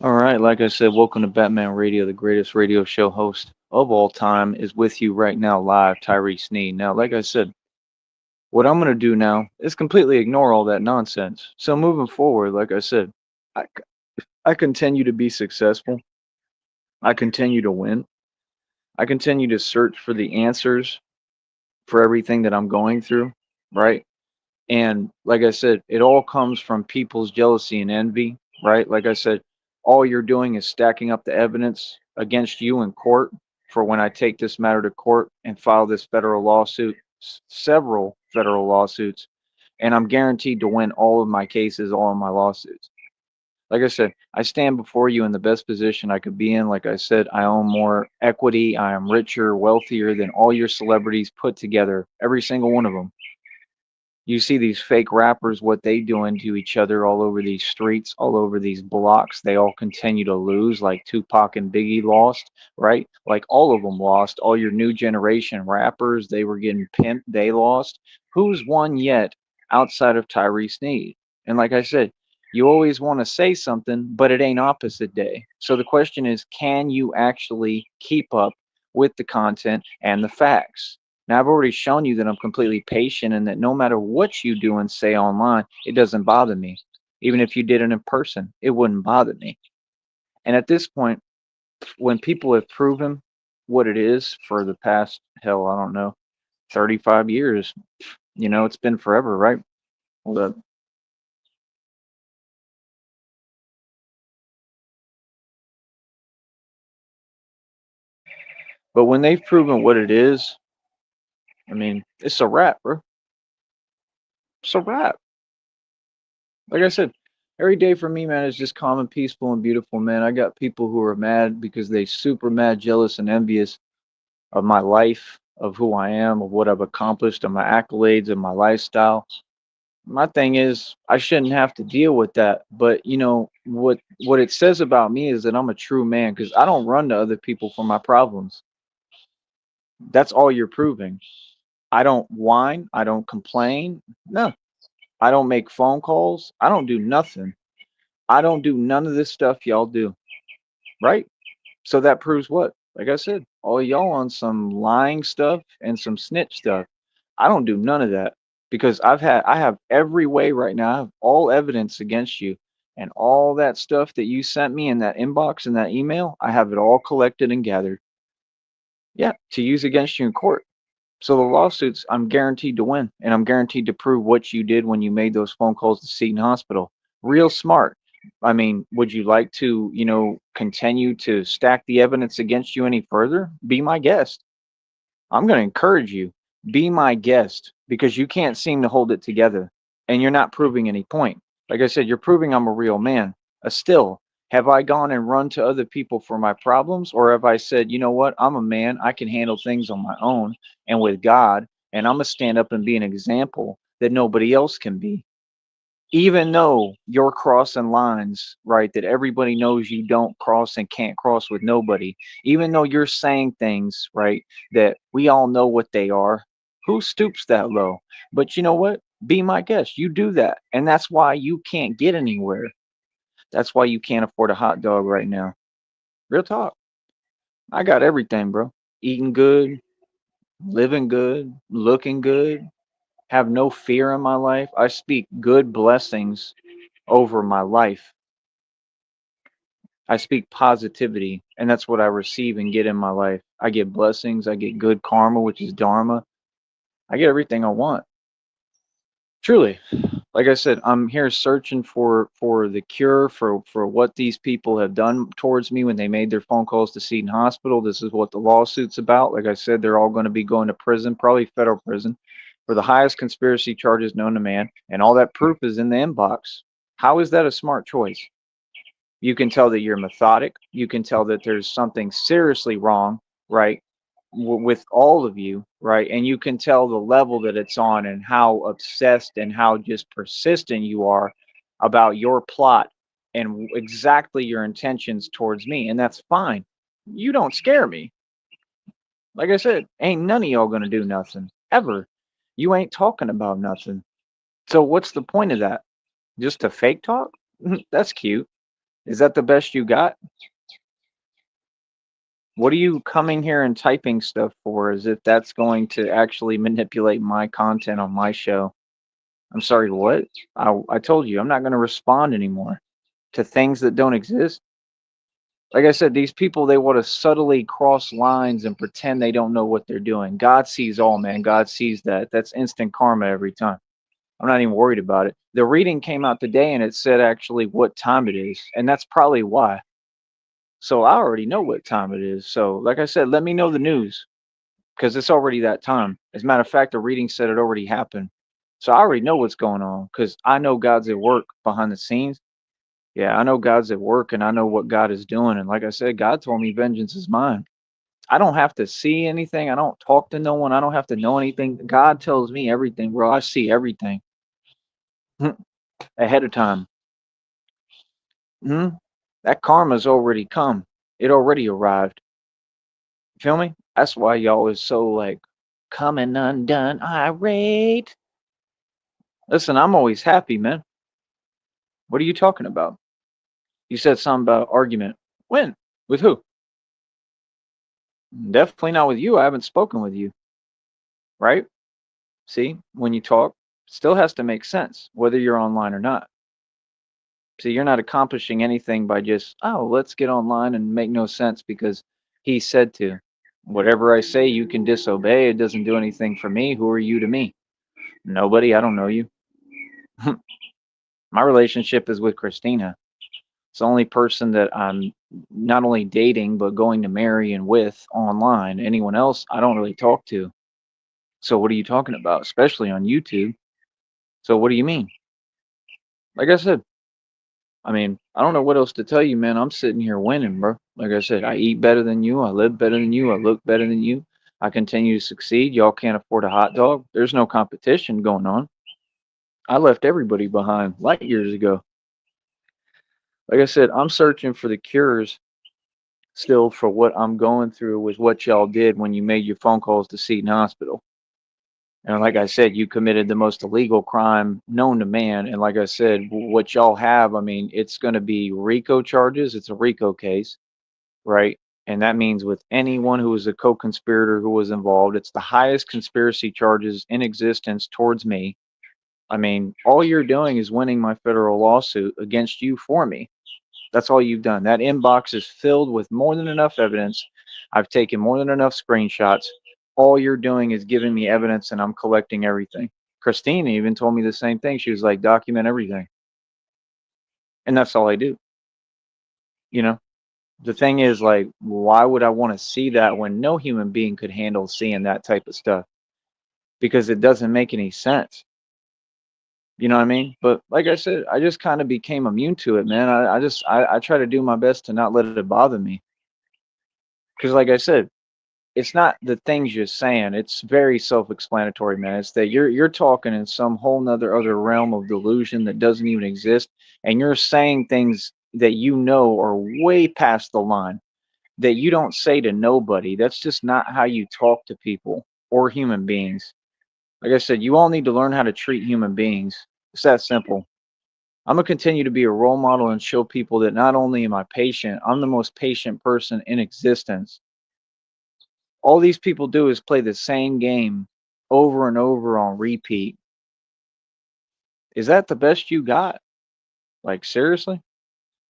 All right, like I said, welcome to Batman Radio, the greatest radio show host of all time is with you right now live, Tyree Sneed. Now, like I said, what I'm going to do now is completely ignore all that nonsense. So moving forward, like I said, I, I continue to be successful. I continue to win. I continue to search for the answers for everything that I'm going through, right? And like I said, it all comes from people's jealousy and envy, right? Like I said, all you're doing is stacking up the evidence against you in court for when I take this matter to court and file this federal lawsuit, several federal lawsuits, and I'm guaranteed to win all of my cases, all of my lawsuits. Like I said, I stand before you in the best position I could be in. Like I said, I own more equity. I am richer, wealthier than all your celebrities put together, every single one of them. You see these fake rappers, what they doing to each other all over these streets, all over these blocks. They all continue to lose, like Tupac and Biggie lost, right? Like all of them lost. All your new generation rappers, they were getting pimped, they lost. Who's won yet outside of Tyree Sneed? And like I said, you always want to say something, but it ain't opposite day. So the question is, can you actually keep up with the content and the facts? Now, I've already shown you that I'm completely patient and that no matter what you do and say online, it doesn't bother me. Even if you did it in person, it wouldn't bother me. And at this point, when people have proven what it is for the past, hell, I don't know, 35 years, it's been forever, right? Hold up. But when they've proven what it is, I mean, it's a wrap, bro. It's a wrap. Like I said, every day for me, man, is just calm and peaceful and beautiful, man. I got people who are mad because they super mad, jealous, and envious of my life, of who I am, of what I've accomplished, of my accolades, of my lifestyle. My thing is, I shouldn't have to deal with that. But what it says about me is that I'm a true man because I don't run to other people for my problems. That's all you're proving. I don't whine. I don't complain. No, I don't make phone calls. I don't do nothing. I don't do none of this stuff y'all do, right? So that proves what? Like I said, all y'all on some lying stuff and some snitch stuff. I don't do none of that because I have every way right now. I have all evidence against you and all that stuff that you sent me in that inbox and that email. I have it all collected and gathered. Yeah, to use against you in court. So the lawsuits, I'm guaranteed to win, and I'm guaranteed to prove what you did when you made those phone calls to Seton Hospital. Real smart. I mean, would you like to, continue to stack the evidence against you any further? Be my guest. I'm going to encourage you. Be my guest because you can't seem to hold it together and you're not proving any point. Like I said, you're proving I'm a real man. Still, have I gone and run to other people for my problems or have I said, you know what? I'm a man. I can handle things on my own and with God, and I'm going to stand up and be an example that nobody else can be. Even though you're crossing lines, right, that everybody knows you don't cross and can't cross with nobody, even though you're saying things, right, that we all know what they are, who stoops that low? But you know what? Be my guest. You do that. And that's why you can't get anywhere. That's why you can't afford a hot dog right now. Real talk. I got everything, bro. Eating good, living good, looking good, have no fear in my life. I speak good blessings over my life. I speak positivity, and that's what I receive and get in my life. I get blessings, I get good karma, which is dharma. I get everything I want. Truly. Like I said, I'm here searching for the cure for what these people have done towards me when they made their phone calls to Seton Hospital. This is what the lawsuit's about. Like I said, they're all going to be going to prison, probably federal prison, for the highest conspiracy charges known to man, and all that proof is in the inbox. How is that a smart choice? You can tell that you're methodic. You can tell that there's something seriously wrong, right, with all of you, right? And you can tell the level that it's on and how obsessed and how just persistent you are about your plot and exactly your intentions towards me. And that's fine. You don't scare me. Like I said, ain't none of y'all gonna do nothing ever. You ain't talking about nothing. So what's the point of that? Just to fake talk? That's cute. Is that the best you got? What are you coming here and typing stuff for? As if that's going to actually manipulate my content on my show? I'm sorry, what? I told you I'm not going to respond anymore to things that don't exist. Like I said, these people, they want to subtly cross lines and pretend they don't know what they're doing. God sees all, man. God sees that. That's instant karma every time. I'm not even worried about it. The reading came out today and it said actually what time it is. And that's probably why. So I already know what time it is. So, like I said, let me know the news because it's already that time. As a matter of fact, the reading said it already happened. So I already know what's going on because I know God's at work behind the scenes. Yeah, I know God's at work and I know what God is doing. And like I said, God told me vengeance is mine. I don't have to see anything. I don't talk to no one. I don't have to know anything. God tells me everything, bro. I see everything ahead of time. Hmm. That karma's already come. It already arrived. Feel me? That's why y'all is so like coming undone, irate. Listen, I'm always happy, man. What are you talking about? You said something about argument. When? With who? Definitely not with you. I haven't spoken with you, right? See, when you talk, still has to make sense, whether you're online or not. See, you're not accomplishing anything by just, oh, let's get online and make no sense because he said to. Whatever I say, you can disobey. It doesn't do anything for me. Who are you to me? Nobody. I don't know you. My relationship is with Christina. It's the only person that I'm not only dating, but going to marry and with online. Anyone else, I don't really talk to. So, what are you talking about? Especially on YouTube. So, what do you mean? Like I said, I mean, I don't know what else to tell you, man. I'm sitting here winning, bro. Like I said, I eat better than you. I live better than you. I look better than you. I continue to succeed. Y'all can't afford a hot dog. There's no competition going on. I left everybody behind light years ago. Like I said, I'm searching for the cures still for what I'm going through with what y'all did when you made your phone calls to Seton Hospital. And like I said, you committed the most illegal crime known to man. And like I said, what y'all have, I mean, it's going to be RICO charges. It's a RICO case, right? And that means with anyone who was a co-conspirator who was involved, it's the highest conspiracy charges in existence towards me. I mean, all you're doing is winning my federal lawsuit against you for me. That's all you've done. That inbox is filled with more than enough evidence. I've taken more than enough screenshots. All you're doing is giving me evidence and I'm collecting everything. Christine even told me the same thing. She was like, document everything. And that's all I do. You know, the thing is, like, why would I want to see that when no human being could handle seeing that type of stuff? Because it doesn't make any sense. You know what I mean? But like I said, I just kind of became immune to it, man. I try to do my best to not let it bother me. Because like I said, it's not the things you're saying. It's very self-explanatory, man. It's that you're talking in some whole nother other realm of delusion that doesn't even exist, and you're saying things that you know are way past the line that you don't say to nobody. That's just not how you talk to people or human beings. Like I said, you all need to learn how to treat human beings. It's that simple. I'm gonna continue to be a role model and show people that not only am I patient, I'm the most patient person in existence. All these people do is play the same game over and over on repeat. Is that the best you got? Like, seriously?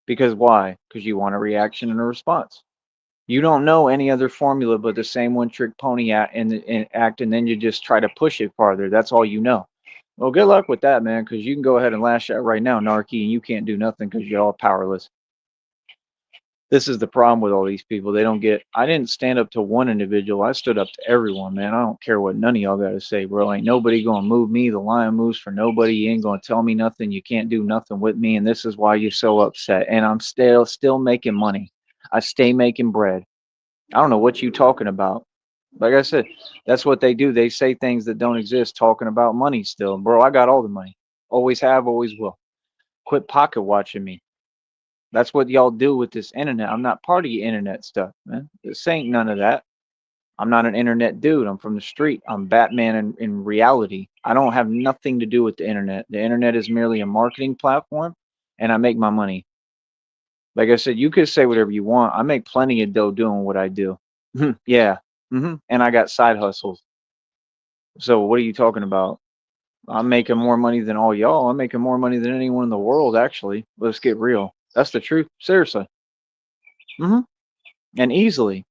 Because why? Because you want a reaction and a response. You don't know any other formula but the same one trick pony act, and then you just try to push it farther. That's all you know. Well, good luck with that, man, because you can go ahead and lash out right now, Narky, and you can't do nothing because you're all powerless. This is the problem with all these people. They don't get. I didn't stand up to one individual. I stood up to everyone, man. I don't care what none of y'all got to say, bro. Ain't nobody gonna move me. The lion moves for nobody. You ain't gonna tell me nothing. You can't do nothing with me, and this is why you're so upset. And I'm still making money. I stay making bread. I don't know what you talking about. Like I said, that's what they do. They say things that don't exist, talking about money still, bro. I got all the money. Always have, always will. Quit pocket watching me. That's what y'all do with this internet. I'm not part of your internet stuff, man. This ain't none of that. I'm not an internet dude. I'm from the street. I'm Batman in reality. I don't have nothing to do with the internet. The internet is merely a marketing platform, and I make my money. Like I said, you could say whatever you want. I make plenty of dough doing what I do. Yeah. And I got side hustles. So what are you talking about? I'm making more money than all y'all. I'm making more money than anyone in the world, actually. Let's get real. That's the truth. Seriously. hmm And easily.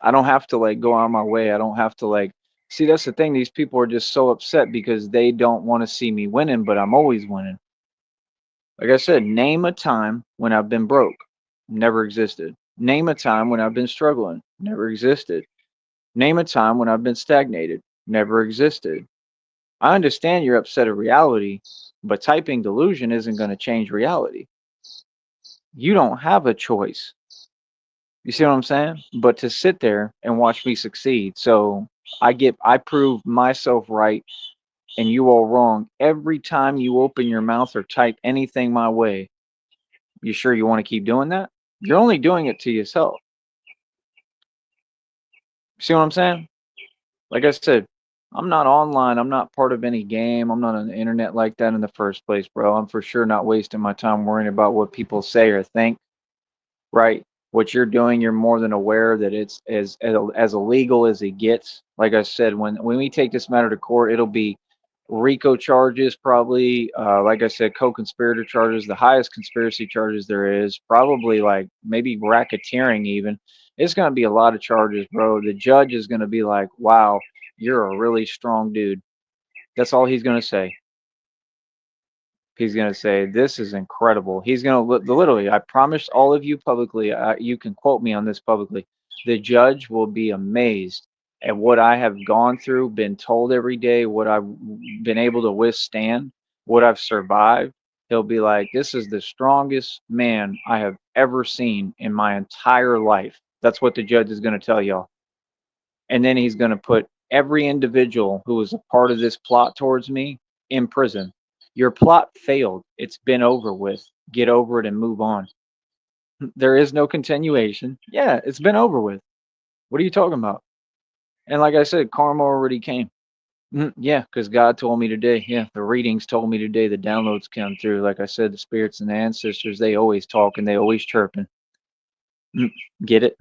I don't have to like go out of my way. I don't have to like see that's the thing. These people are just so upset because they don't want to see me winning, but I'm always winning. Like I said, name a time when I've been broke. Never existed. Name a time when I've been struggling. Never existed. Name a time when I've been stagnated. Never existed. I understand you're upset at reality, but typing delusion isn't going to change reality. You don't have a choice. You see what I'm saying? But to sit there and watch me succeed. So I prove myself right and you all wrong every time you open your mouth or type anything my way. You sure you want to keep doing that? You're only doing it to yourself. See what I'm saying? Like I said, I'm not online. I'm not part of any game. I'm not on the internet like that in the first place, bro. I'm for sure not wasting my time worrying about what people say or think, right? What you're doing, you're more than aware that it's as illegal as it gets. Like I said, when we take this matter to court, it'll be RICO charges, probably. Like I said, co-conspirator charges, the highest conspiracy charges there is. Probably like maybe racketeering even. It's gonna be a lot of charges, bro. The judge is gonna be like, "Wow, you're a really strong dude." That's all he's gonna say. He's going to say, "This is incredible." He's going to literally, I promise all of you publicly, you can quote me on this publicly. The judge will be amazed at what I have gone through, been told every day, what I've been able to withstand, what I've survived. He'll be like, "This is the strongest man I have ever seen in my entire life." That's what the judge is going to tell y'all. And then he's going to put every individual who was a part of this plot towards me in prison. Your plot failed. It's been over with. Get over it and move on. There is no continuation. Yeah, it's been over with. What are you talking about? And like I said, karma already came. Yeah, because God told me today. Yeah, the readings told me today. The downloads come through. Like I said, the spirits and the ancestors, they always talk and they always chirping. Get it?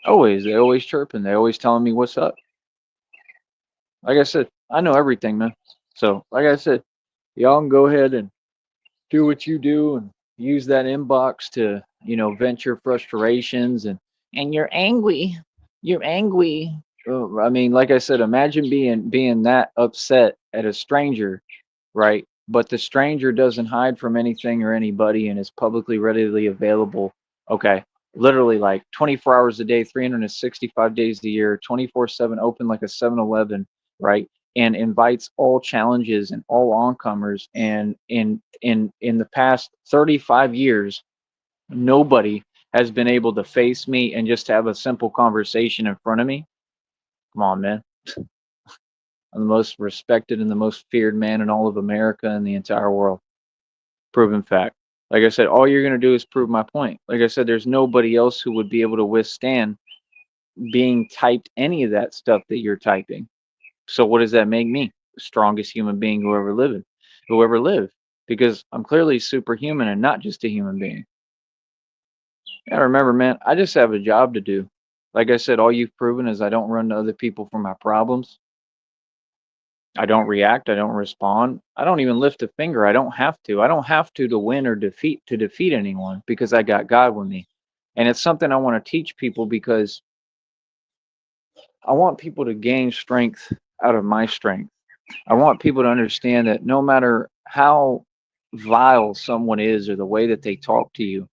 Always. They always chirping. They always telling me what's up. Like I said, I know everything, man. So, like I said, y'all can go ahead and do what you do and use that inbox to, vent your frustrations and you're angry. You're angry. I mean, like I said, imagine being that upset at a stranger, right? But the stranger doesn't hide from anything or anybody and is publicly readily available. Okay. Literally like 24 hours a day, 365 days a year, 24/7 open like a 7-Eleven, right? And invites all challenges and all oncomers. And in the past 35 years, nobody has been able to face me and just have a simple conversation in front of me. Come on, man. I'm the most respected and the most feared man in all of America and the entire world. Proven fact. Like I said, all you're going to do is prove my point. Like I said, there's nobody else who would be able to withstand being typed any of that stuff that you're typing. So what does that make me? The strongest human being who ever lived. Because I'm clearly superhuman and not just a human being. Yeah, remember, man, I just have a job to do. Like I said, all you've proven is I don't run to other people for my problems. I don't react. I don't respond. I don't even lift a finger. I don't have to. I don't have to win or defeat anyone because I got God with me. And it's something I want to teach people because I want people to gain strength out of my strength. I want people to understand that no matter how vile someone is or the way that they talk to you,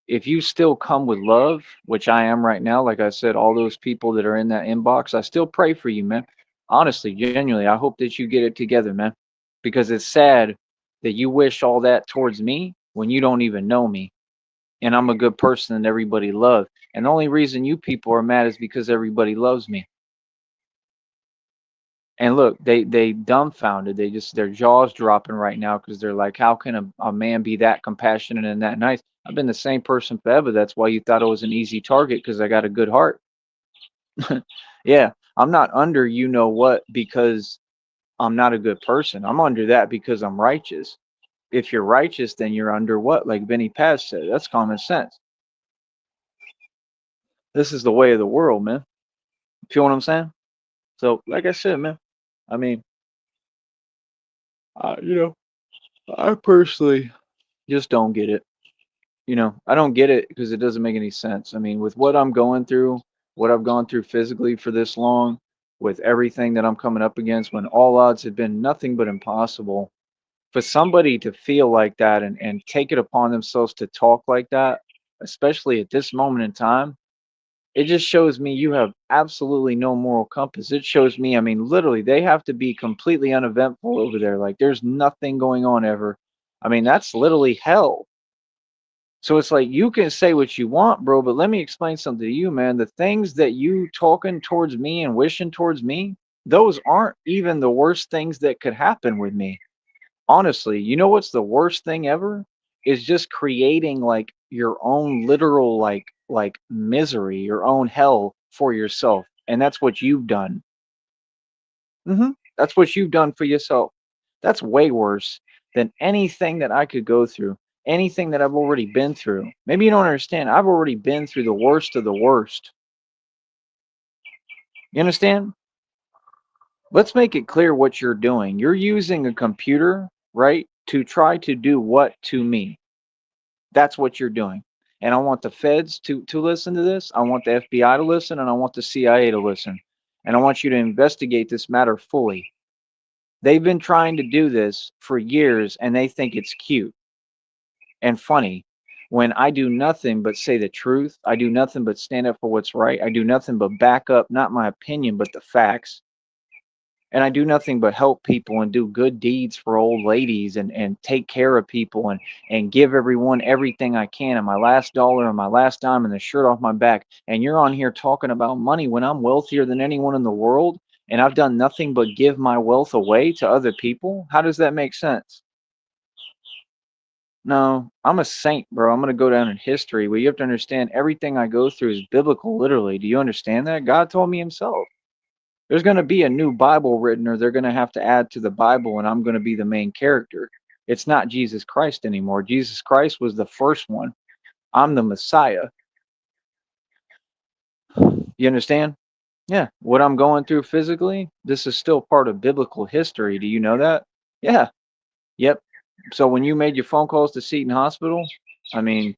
if you still come with love, which I am right now, like I said, all those people that are in that inbox, I still pray for you, man. Honestly, genuinely, I hope that you get it together, man. Because it's sad that you wish all that towards me when you don't even know me. And I'm a good person and everybody loves. And the only reason you people are mad is because everybody loves me. And look, they dumbfounded. They just their jaws dropping right now because they're like, how can a man be that compassionate and that nice? I've been the same person forever. That's why you thought I was an easy target because I got a good heart. Yeah, I'm not under you know what because I'm not a good person. I'm under that because I'm righteous. If you're righteous, then you're under what? Like Benny Paz said, that's common sense. This is the way of the world, man. Feel what I'm saying? So, like I said, man, I mean, you know, I personally just don't get it. I don't get it because it doesn't make any sense. I mean, with what I'm going through, what I've gone through physically for this long, with everything that I'm coming up against, when all odds had been nothing but impossible, for somebody to feel like that and take it upon themselves to talk like that, especially at this moment in time, it just shows me you have absolutely no moral compass. It shows me, I mean, literally, they have to be completely uneventful over there. Like there's nothing going on ever. I mean, that's literally hell. So it's like you can say what you want, bro, but let me explain something to you, man. The things that you talking towards me and wishing towards me, those aren't even the worst things that could happen with me. Honestly, you know what's the worst thing ever? Is just creating like your own literal like misery, your own hell for yourself. And that's what you've done. That's what you've done for yourself. That's way worse than anything that I could go through, anything that I've already been through. Maybe you don't understand. I've already been through the worst of the worst. You understand? Let's make it clear what you're doing. You're using a computer, right, to try to do what to me? That's what you're doing. And I want the feds to listen to this. I want the FBI to listen, and I want the CIA to listen. And I want you to investigate this matter fully. They've been trying to do this for years, and they think it's cute and funny when I do nothing but say the truth. I do nothing but stand up for what's right. I do nothing but back up not my opinion but the facts. And I do nothing but help people and do good deeds for old ladies and take care of people and give everyone everything I can and my last dollar and my last dime and the shirt off my back. And you're on here talking about money when I'm wealthier than anyone in the world and I've done nothing but give my wealth away to other people? How does that make sense? No, I'm a saint, bro. I'm going to go down in history. Well, you have to understand everything I go through is biblical, literally. Do you understand that? God told me himself. There's going to be a new Bible written, or they're going to have to add to the Bible, and I'm going to be the main character. It's not Jesus Christ anymore. Jesus Christ was the first one. I'm the Messiah. You understand? Yeah. What I'm going through physically, this is still part of biblical history. Do you know that? Yeah. Yep. So when you made your phone calls to Seton Hospital, I mean,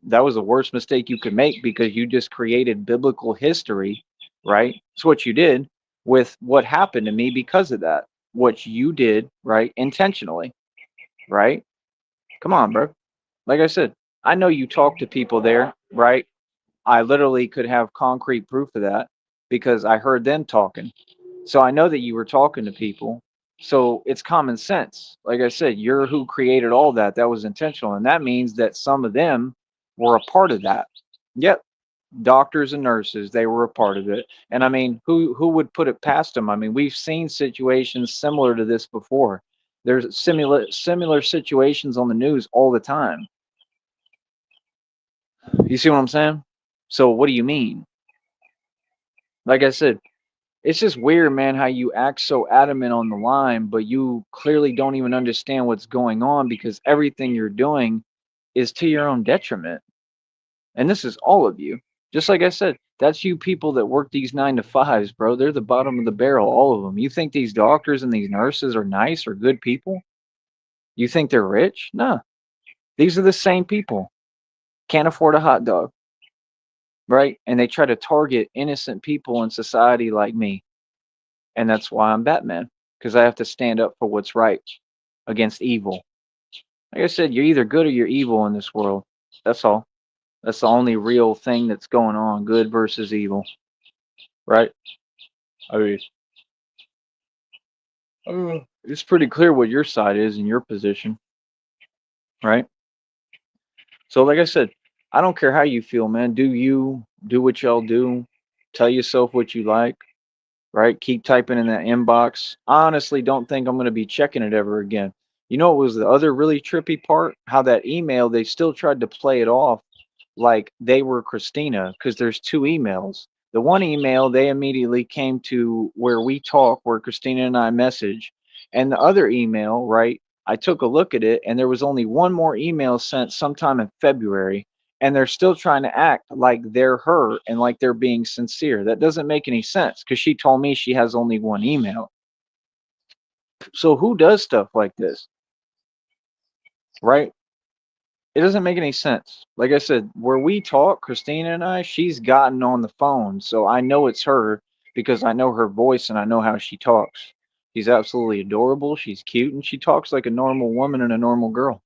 that was the worst mistake you could make because you just created biblical history, right? It's what you did with what happened to me because of that. What you did, right? Intentionally, right? Come on, bro. Like I said, I know you talk to people there, right? I literally could have concrete proof of that because I heard them talking. So I know that you were talking to people. So it's common sense. Like I said, you're who created all that. That was intentional. And that means that some of them were a part of that. Yep. Doctors and nurses, they were a part of it. And I mean, who would put it past them? I mean, we've seen situations similar to this before. There's similar situations on the news all the time. You see what I'm saying? So what do you mean? Like I said, it's just weird, man, how you act so adamant on the line, but you clearly don't even understand what's going on because everything you're doing is to your own detriment. And this is all of you. Just like I said, that's you people that work these 9 to 5s, bro. They're the bottom of the barrel, all of them. You think these doctors and these nurses are nice or good people? You think they're rich? No. These are the same people. Can't afford a hot dog, right? And they try to target innocent people in society like me. And that's why I'm Batman, because I have to stand up for what's right against evil. Like I said, you're either good or you're evil in this world. That's all. That's the only real thing that's going on, good versus evil, right? I mean, it's pretty clear what your side is in your position, right? So, like I said, I don't care how you feel, man. Do you do what y'all do? Tell yourself what you like, right? Keep typing in that inbox. I honestly don't think I'm going to be checking it ever again. You know what was the other really trippy part? How that email, they still tried to play it off like they were Christina because there's two emails. The one email, they immediately came to where we talk, where Christina and I message. And the other email, right? I took a look at it and there was only one more email sent sometime in February, and they're still trying to act like they're her and like they're being sincere. That doesn't make any sense because she told me she has only one email. So who does stuff like this, right? It doesn't make any sense. Like I said, where we talk, Christina and I, she's gotten on the phone, so I know it's her because I know her voice and I know how she talks. She's absolutely adorable. She's cute and she talks like a normal woman and a normal girl.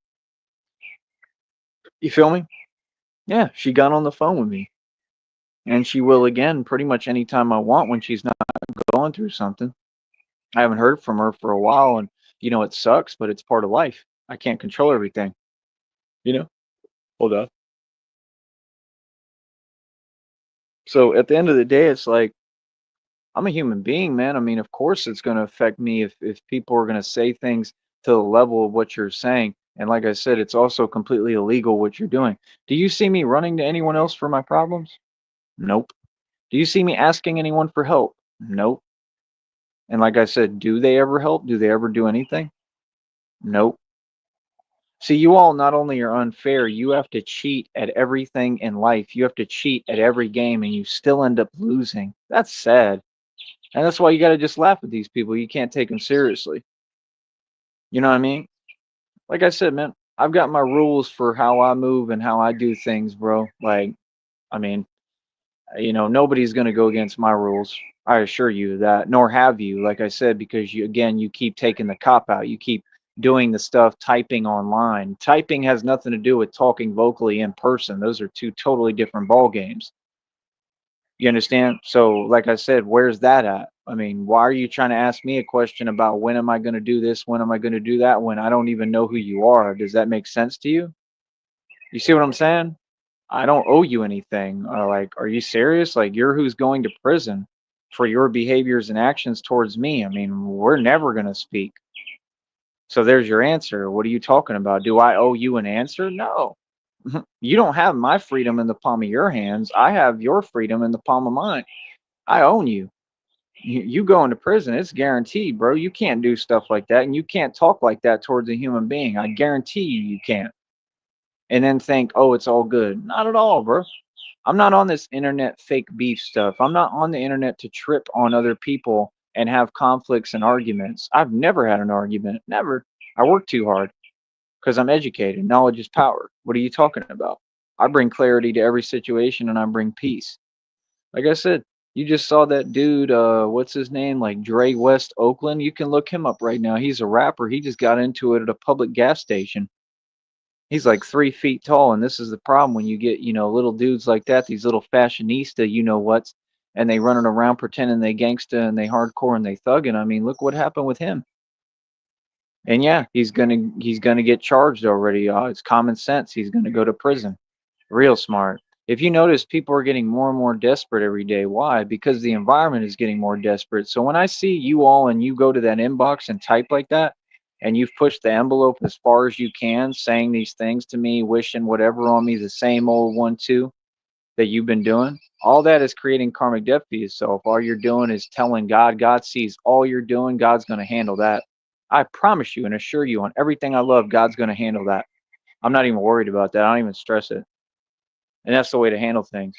You feel me? Yeah, she got on the phone with me, and she will again pretty much anytime I want when she's not going through something. I haven't heard from her for a while, and it sucks, but it's part of life. I can't control everything. You know. Hold on. So at the end of the day, it's like I'm a human being, man. I mean, of course, it's going to affect me if people are going to say things to the level of what you're saying. And like I said, it's also completely illegal what you're doing. Do you see me running to anyone else for my problems? Nope. Do you see me asking anyone for help? Nope. And like I said, do they ever help? Do they ever do anything? Nope. See, you all not only are unfair, you have to cheat at everything in life. You have to cheat at every game and you still end up losing. That's sad. And that's why you got to just laugh at these people. You can't take them seriously. You know what I mean? Like I said, man, I've got my rules for how I move and how I do things, bro. Like, I mean, nobody's going to go against my rules. I assure you that, nor have you, like I said, because you keep taking the cop out. You keep doing the stuff typing online. Typing has nothing to do with talking vocally in person. Those are two totally different ball games. You understand? So, like I said, where's that at? I mean, why are you trying to ask me a question about when am I going to do this? When am I going to do that? When I don't even know who you are? Does that make sense to you? You see what I'm saying? I don't owe you anything. Like, are you serious? Like, you're who's going to prison for your behaviors and actions towards me. I mean, we're never going to speak. So there's your answer. What are you talking about? Do I owe you an answer? No. You don't have my freedom in the palm of your hands. I have your freedom in the palm of mine. I own you. You go into prison, it's guaranteed, bro. You can't do stuff like that, and you can't talk like that towards a human being. I guarantee you can't. And then think, oh, it's all good. Not at all, bro. I'm not on this internet fake beef stuff. I'm not on the internet to trip on other people and have conflicts and arguments. I've never had an argument. Never. I work too hard because I'm educated. Knowledge is power. What are you talking about? I bring clarity to every situation and I bring peace. Like I said, you just saw that dude, what's his name? Like Dre West Oakland. You can look him up right now. He's a rapper. He just got into it at a public gas station. He's like 3 feet tall, and this is the problem when you get, little dudes like that, these little fashionista, what's, and they running around pretending they gangsta and they hardcore and they thugging. I mean, look what happened with him. And yeah, he's gonna get charged already. It's common sense. He's gonna go to prison. Real smart. If you notice, people are getting more and more desperate every day. Why? Because the environment is getting more desperate. So when I see you all and you go to that inbox and type like that, and you've pushed the envelope as far as you can, saying these things to me, wishing whatever on me, the same old one too that you've been doing, all that is creating karmic debt for yourself. All you're doing is telling God, God sees all you're doing, God's going to handle that. I promise you and assure you on everything I love, God's going to handle that. I'm not even worried about that. I don't even stress it. And that's the way to handle things.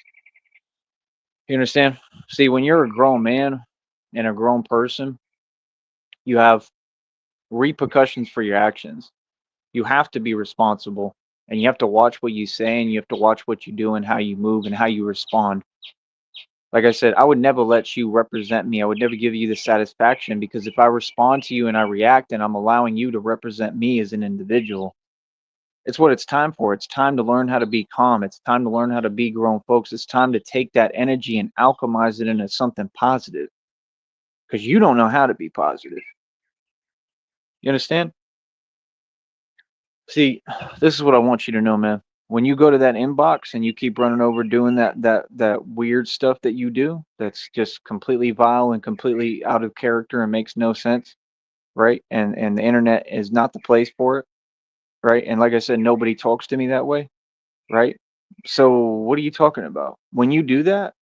You understand? See, when you're a grown man and a grown person, you have repercussions for your actions. You have to be responsible and you have to watch what you say and you have to watch what you do and how you move and how you respond. Like I said, I would never let you represent me. I would never give you the satisfaction because if I respond to you and I react and I'm allowing you to represent me as an individual, it's what it's time for. It's time to learn how to be calm. It's time to learn how to be grown folks. It's time to take that energy and alchemize it into something positive because you don't know how to be positive. You understand? See, this is what I want you to know, man. When you go to that inbox and you keep running over doing that weird stuff that you do, that's just completely vile and completely out of character and makes no sense, right? And the internet is not the place for it, right? And like I said, nobody talks to me that way, right? So what are you talking about? When you do that,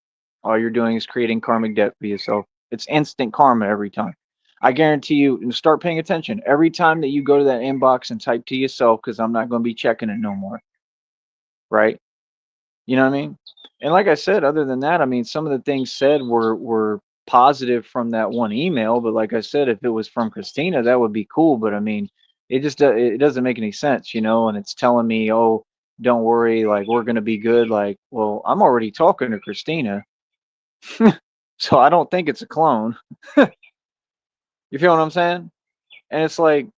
all you're doing is creating karmic debt for yourself. It's instant karma every time. I guarantee you, and start paying attention every time that you go to that inbox and type to yourself, because I'm not going to be checking it no more. Right? You know what I mean? And like I said, other than that, I mean, some of the things said were positive from that one email. But like I said, if it was from Christina, that would be cool. But I mean, it doesn't make any sense, you know. And it's telling me, oh, don't worry, like we're gonna be good. Like, well, I'm already talking to Christina, so I don't think it's a clone. You feel what I'm saying? And it's like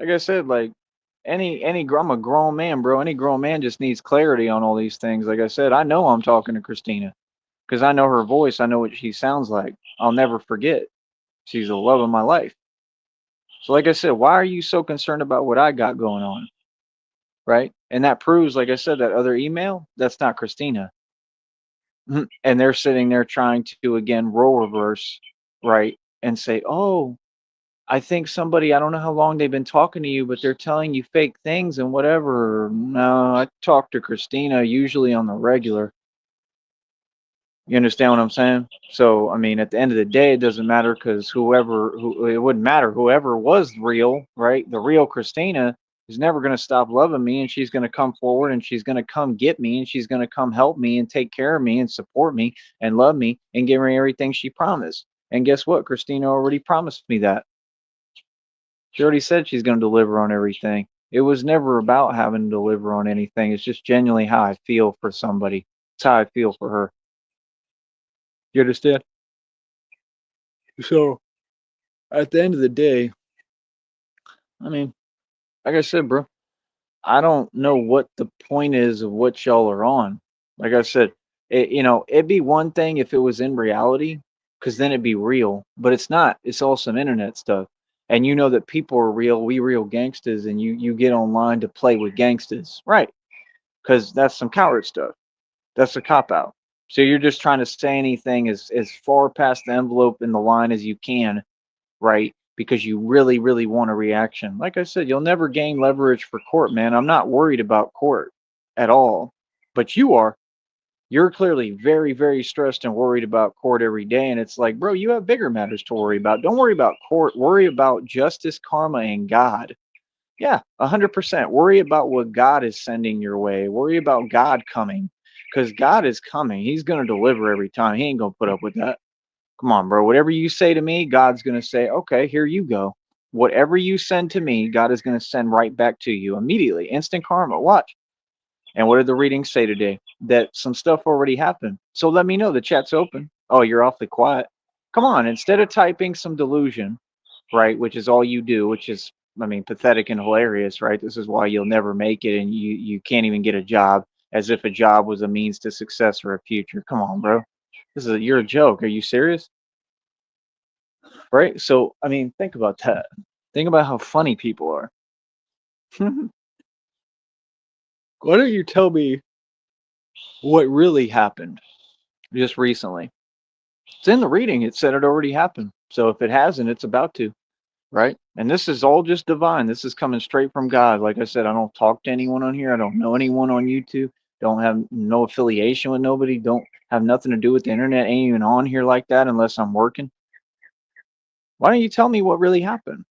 I said, like I'm a grown man, bro. Any grown man just needs clarity on all these things. Like I said, I know I'm talking to Christina because I know her voice. I know what she sounds like. I'll never forget. She's the love of my life. So, like I said, why are you so concerned about what I got going on? Right? And that proves, like I said, that other email, that's not Christina. And they're sitting there trying to, again, role reverse, right? And say, oh, I think somebody, I don't know how long they've been talking to you, but they're telling you fake things and whatever. No, I talk to Christina usually on the regular. You understand what I'm saying? So, I mean, at the end of the day, it doesn't matter because it wouldn't matter. Whoever was real, right? The real Christina is never going to stop loving me, and she's going to come forward and she's going to come get me and she's going to come help me and take care of me and support me and love me and give me everything she promised. And guess what? Christina already promised me that. She already said she's going to deliver on everything. It was never about having to deliver on anything. It's just genuinely how I feel for somebody. It's how I feel for her. You understand? So at the end of the day, I mean, like I said, bro, I don't know what the point is of what y'all are on. Like I said, it'd be one thing if it was in reality, because then it'd be real. But it's not. It's all some internet stuff. And you know that people are real. We real gangsters, and you get online to play with gangsters, right? Because that's some coward stuff. That's a cop out. So you're just trying to say anything as far past the envelope in the line as you can, right? Because you really, really want a reaction. Like I said, you'll never gain leverage for court, man. I'm not worried about court at all, but you are. You're clearly very, very stressed and worried about court every day. And it's like, bro, you have bigger matters to worry about. Don't worry about court. Worry about justice, karma, and God. Yeah, 100%. Worry about what God is sending your way. Worry about God coming because God is coming. He's going to deliver every time. He ain't going to put up with that. Come on, bro. Whatever you say to me, God's going to say, okay, here you go. Whatever you send to me, God is going to send right back to you immediately. Instant karma. Watch. And what did the readings say today? That some stuff already happened. So let me know. The chat's open. Oh, you're awfully quiet. Come on. Instead of typing some delusion, right, which is all you do, which is, I mean, pathetic and hilarious, right? This is why you'll never make it and you can't even get a job, as if a job was a means to success or a future. Come on, bro. You're a joke. Are you serious? Right? So, I mean, think about that. Think about how funny people are. Why don't you tell me what really happened just recently? It's in the reading. It said it already happened. So if it hasn't, it's about to, right? And this is all just divine. This is coming straight from God. Like I said, I don't talk to anyone on here. I don't know anyone on YouTube. Don't have no affiliation with nobody. Don't have nothing to do with the internet. Ain't even on here like that unless I'm working. Why don't you tell me what really happened?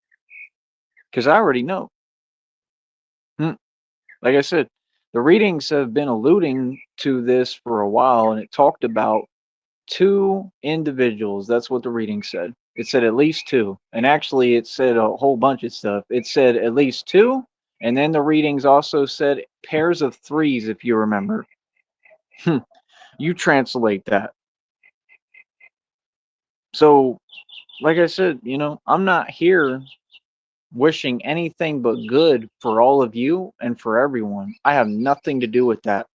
Because I already know. Hmm. Like I said, the readings have been alluding to this for a while, and it talked about two individuals. That's what the reading said. It said at least two. And actually, it said a whole bunch of stuff. It said at least two. And then the readings also said pairs of threes, if you remember. You translate that. So, like I said, I'm not here wishing anything but good for all of you and for everyone. I have nothing to do with that.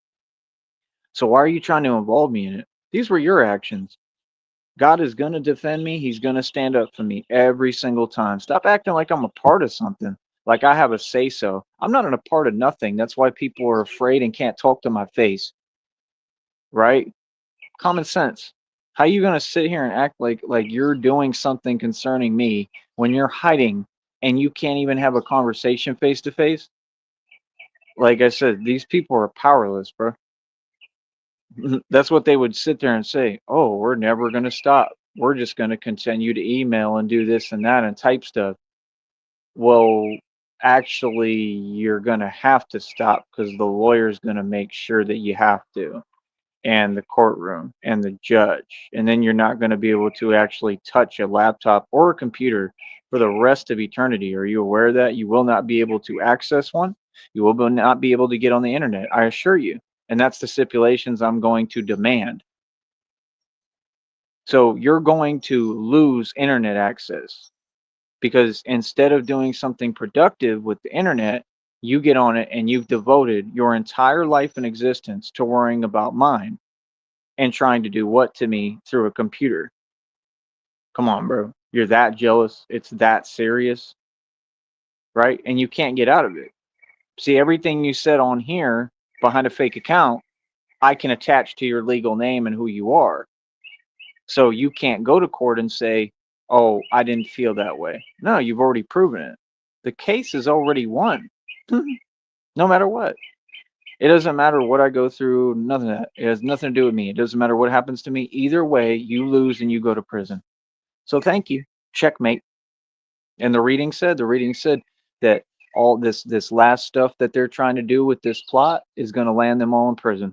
So why are you trying to involve me in it? These were your actions. God is going to defend me. He's going to stand up for me every single time. Stop acting like I'm a part of something, like I have a say so. I'm not a part of nothing. That's why people are afraid and can't talk to my face, right? Common sense. How you going to sit here and act like you're doing something concerning me when you're hiding and you can't even have a conversation face to face? Like I said, these people are powerless, bro. That's what they would sit there and say. Oh, we're never going to stop. we're just going to continue to email and do this and that and type stuff. Well, actually, you're going to have to stop because the lawyer's going to make sure that you have to, and the courtroom and the judge. And then you're not going to be able to actually touch a laptop or a computer for the rest of eternity. Are you aware of that? You will not be able to access one. You will not be able to get on the internet, I assure you. And that's the stipulations I'm going to demand. So you're going to lose internet access because instead of doing something productive with the internet, you get on it and you've devoted your entire life and existence to worrying about mine and trying to do what to me through a computer. Come on, bro. You're that jealous. It's that serious, right? And you can't get out of it. See, everything you said on here behind a fake account, I can attach to your legal name and who you are. So you can't go to court and say, oh, I didn't feel that way. No, you've already proven it. The case is already won, no matter what. It doesn't matter what I go through, nothing of that. It has nothing to do with me. It doesn't matter what happens to me. Either way, you lose and you go to prison. So thank you. Checkmate. And the reading said that all this last stuff that they're trying to do with this plot is going to land them all in prison.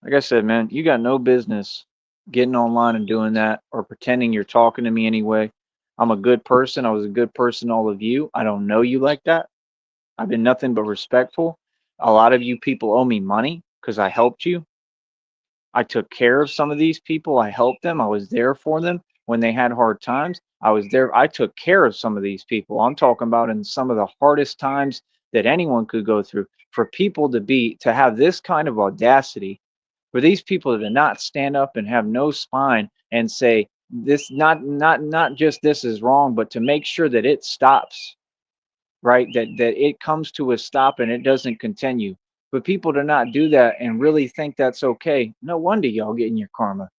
Like I said, man, you got no business getting online and doing that or pretending you're talking to me anyway. I'm a good person. I was a good person to all of you. I don't know you like that. I've been nothing but respectful. A lot of you people owe me money because I helped you. I took care of some of these people. I helped them. I was there for them when they had hard times. I was there. I took care of some of these people. I'm talking about in some of the hardest times that anyone could go through. For people to have this kind of audacity, for these people to not stand up and have no spine and say this, not just this is wrong, but to make sure that it stops, right? That it comes to a stop and it doesn't continue. But people to not do that and really think that's okay, no wonder y'all getting your karma.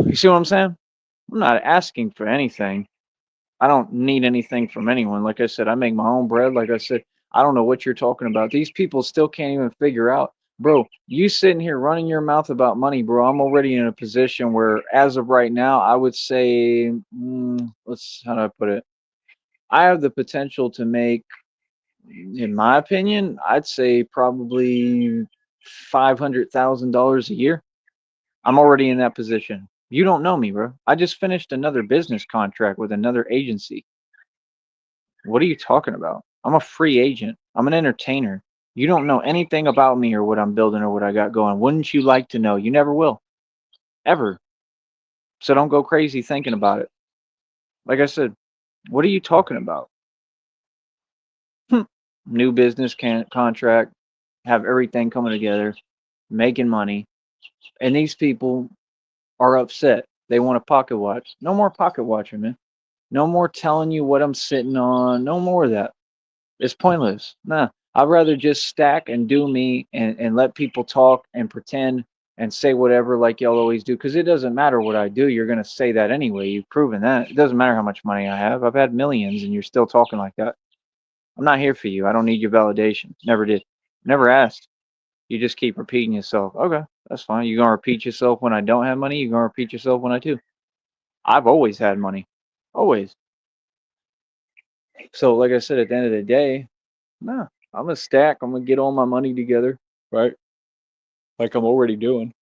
You see what I'm saying? I'm not asking for anything. I don't need anything from anyone. Like I said, I make my own bread. Like I said, I don't know what you're talking about. These people still can't even figure out, bro. You sitting here running your mouth about money, bro. I'm already in a position where, as of right now, I would say, how do I put it? I have the potential to make, in my opinion, I'd say probably $500,000 a year. I'm already in that position. You don't know me, bro. I just finished another business contract with another agency. What are you talking about? I'm a free agent. I'm an entertainer. You don't know anything about me or what I'm building or what I got going. Wouldn't you like to know? You never will. Ever. So don't go crazy thinking about it. Like I said, what are you talking about? New business contract, have everything coming together, making money. And these people are upset. They want a pocket watch. No more pocket watching, man. No more telling you what I'm sitting on. No more of that. It's pointless. Nah, I'd rather just stack and do me and let people talk and pretend and say whatever like y'all always do. Because it doesn't matter what I do. You're going to say that anyway. You've proven that. It doesn't matter how much money I have. I've had millions and you're still talking like that. I'm not here for you. I don't need your validation. Never did. Never asked. You just keep repeating yourself. Okay, that's fine. You're going to repeat yourself when I don't have money. You're going to repeat yourself when I do. I've always had money. Always. So, like I said, at the end of the day, nah, I'm gonna stack. I'm gonna get all my money together, right? Like I'm already doing.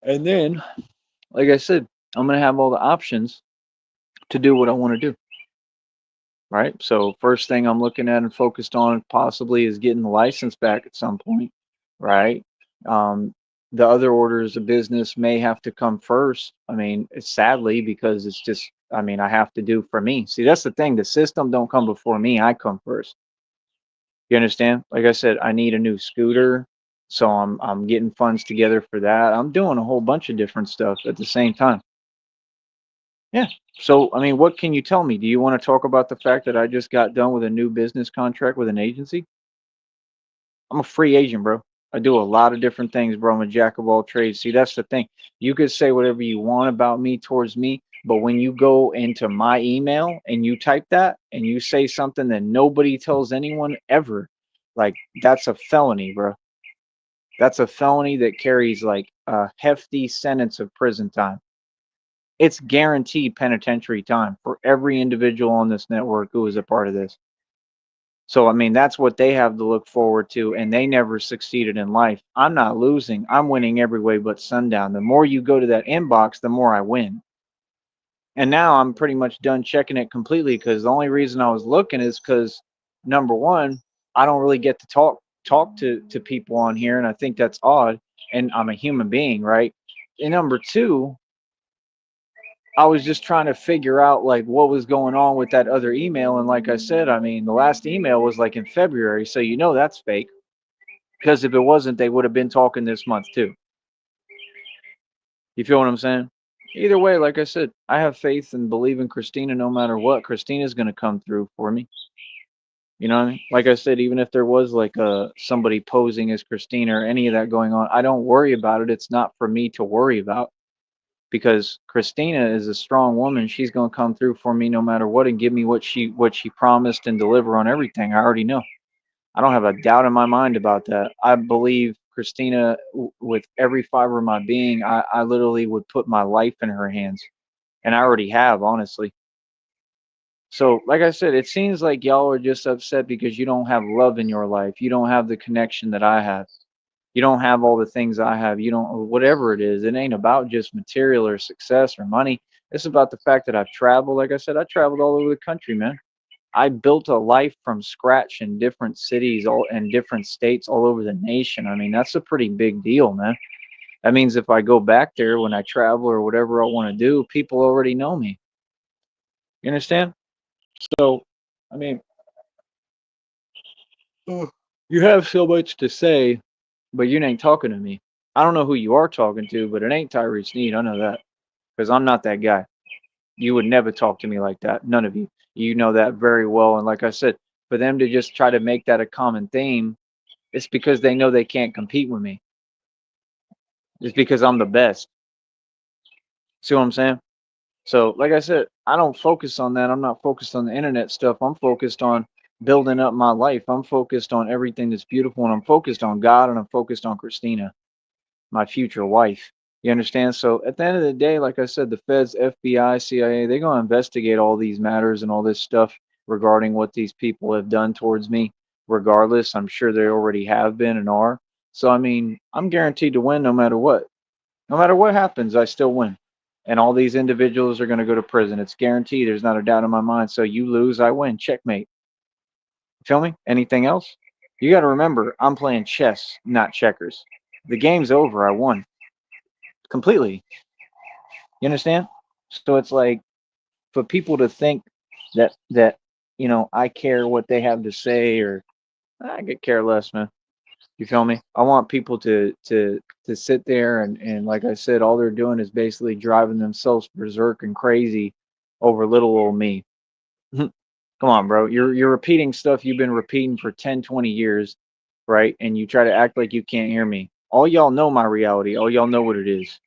And then, like I said, I'm gonna have all the options to do what I want to do, right? So, first thing I'm looking at and focused on possibly is getting the license back at some point, right? Um, the other orders of business may have to come first. I mean, it's sadly because it's just, I mean, I have to do for me. See, that's the thing. The system don't come before me. I come first. You understand? Like I said, I need a new scooter, so I'm getting funds together for that. I'm doing a whole bunch of different stuff at the same time. Yeah. So, I mean, what can you tell me? Do you want to talk about the fact that I just got done with a new business contract with an agency? I'm a free agent, bro. I do a lot of different things, bro. I'm a jack of all trades. See, that's the thing. You could say whatever you want about me towards me, but when you go into my email and you type that and you say something that nobody tells anyone ever, like that's a felony, bro. That's a felony that carries like a hefty sentence of prison time. It's guaranteed penitentiary time for every individual on this network who is a part of this. So, I mean, that's what they have to look forward to, and they never succeeded in life. I'm not losing. I'm winning every way but sundown. The more you go to that inbox, the more I win. And now I'm pretty much done checking it completely because the only reason I was looking is because number one, I don't really get to talk to people on here, and I think that's odd. And I'm a human being, right? And number two, I was just trying to figure out like what was going on with that other email. And like I said, I mean, the last email was like in February, so you know that's fake. Because if it wasn't, they would have been talking this month too. You feel what I'm saying? Either way, like I said, I have faith and believe in Christina no matter what. Christina's gonna come through for me. You know what I mean? Like I said, even if there was like somebody posing as Christina or any of that going on, I don't worry about it. It's not for me to worry about because Christina is a strong woman. She's gonna come through for me no matter what and give me what she promised and deliver on everything. I already know. I don't have a doubt in my mind about that. I believe Christina with every fiber of my being. I literally would put my life in her hands, and I already have, honestly. So, like I said, it seems like y'all are just upset because you don't have love in your life. You don't have the connection that I have. You don't have all the things I have. You don't, whatever it is. It ain't about just material or success or money. It's about the fact that I've traveled. Like I said, I traveled all over the country, man. I built a life from scratch in different cities, all in different states all over the nation. I mean, that's a pretty big deal, man. That means if I go back there when I travel or whatever I want to do, people already know me. You understand? So, I mean, you have so much to say, but you ain't talking to me. I don't know who you are talking to, but it ain't Tyree Sneed. I know that because I'm not that guy. You would never talk to me like that. None of you. You know that very well. And like I said, for them to just try to make that a common theme, it's because they know they can't compete with me. It's because I'm the best. See what I'm saying? So, like I said, I don't focus on that. I'm not focused on the internet stuff. I'm focused on building up my life. I'm focused on everything that's beautiful, and I'm focused on God, and I'm focused on Christina, my future wife. You understand? So, at the end of the day, like I said, the feds, FBI, CIA, they're going to investigate all these matters and all this stuff regarding what these people have done towards me. Regardless, I'm sure they already have been and are. So, I mean, I'm guaranteed to win no matter what. No matter what happens, I still win. And all these individuals are going to go to prison. It's guaranteed. There's not a doubt in my mind. So you lose, I win. Checkmate. Feel me? Anything else? You got to remember, I'm playing chess, not checkers. The game's over. I won completely. You understand? So it's like for people to think that I care what they have to say or I could care less, man. You feel me? I want people to sit there and like I said, all they're doing is basically driving themselves berserk and crazy over little old me. Come on, bro. You're repeating stuff you've been repeating for 10, 20 years, right? And you try to act like you can't hear me. All y'all know my reality. All y'all know what it is,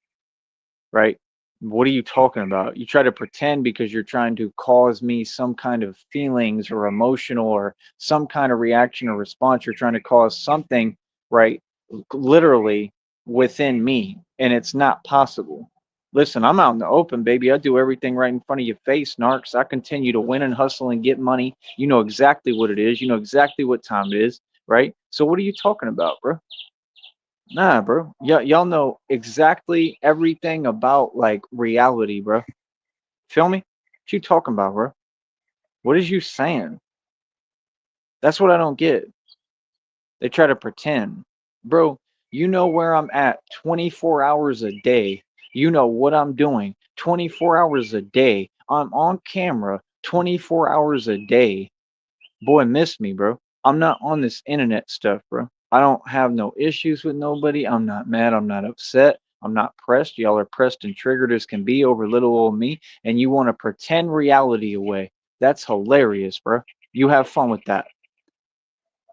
right? What are you talking about? You try to pretend because you're trying to cause me some kind of feelings or emotional or some kind of reaction or response. You're trying to cause something, right? Literally within me, and it's not possible. Listen, I'm out in the open, baby. I do everything right in front of your face, narcs. I continue to win and hustle and get money. You know exactly what it is. You know exactly what time it is, right? So what are you talking about, bro? Nah, bro. Y'all know exactly everything about like reality, bro. Feel me? What you talking about, bro? What is you saying? That's what I don't get. They try to pretend. Bro, you know where I'm at 24 hours a day. You know what I'm doing 24 hours a day. I'm on camera 24 hours a day. Boy, miss me, bro. I'm not on this internet stuff, bro. I don't have no issues with nobody. I'm not mad. I'm not upset. I'm not pressed. Y'all are pressed and triggered as can be over little old me, and you want to pretend reality away. That's hilarious, bro. You have fun with that.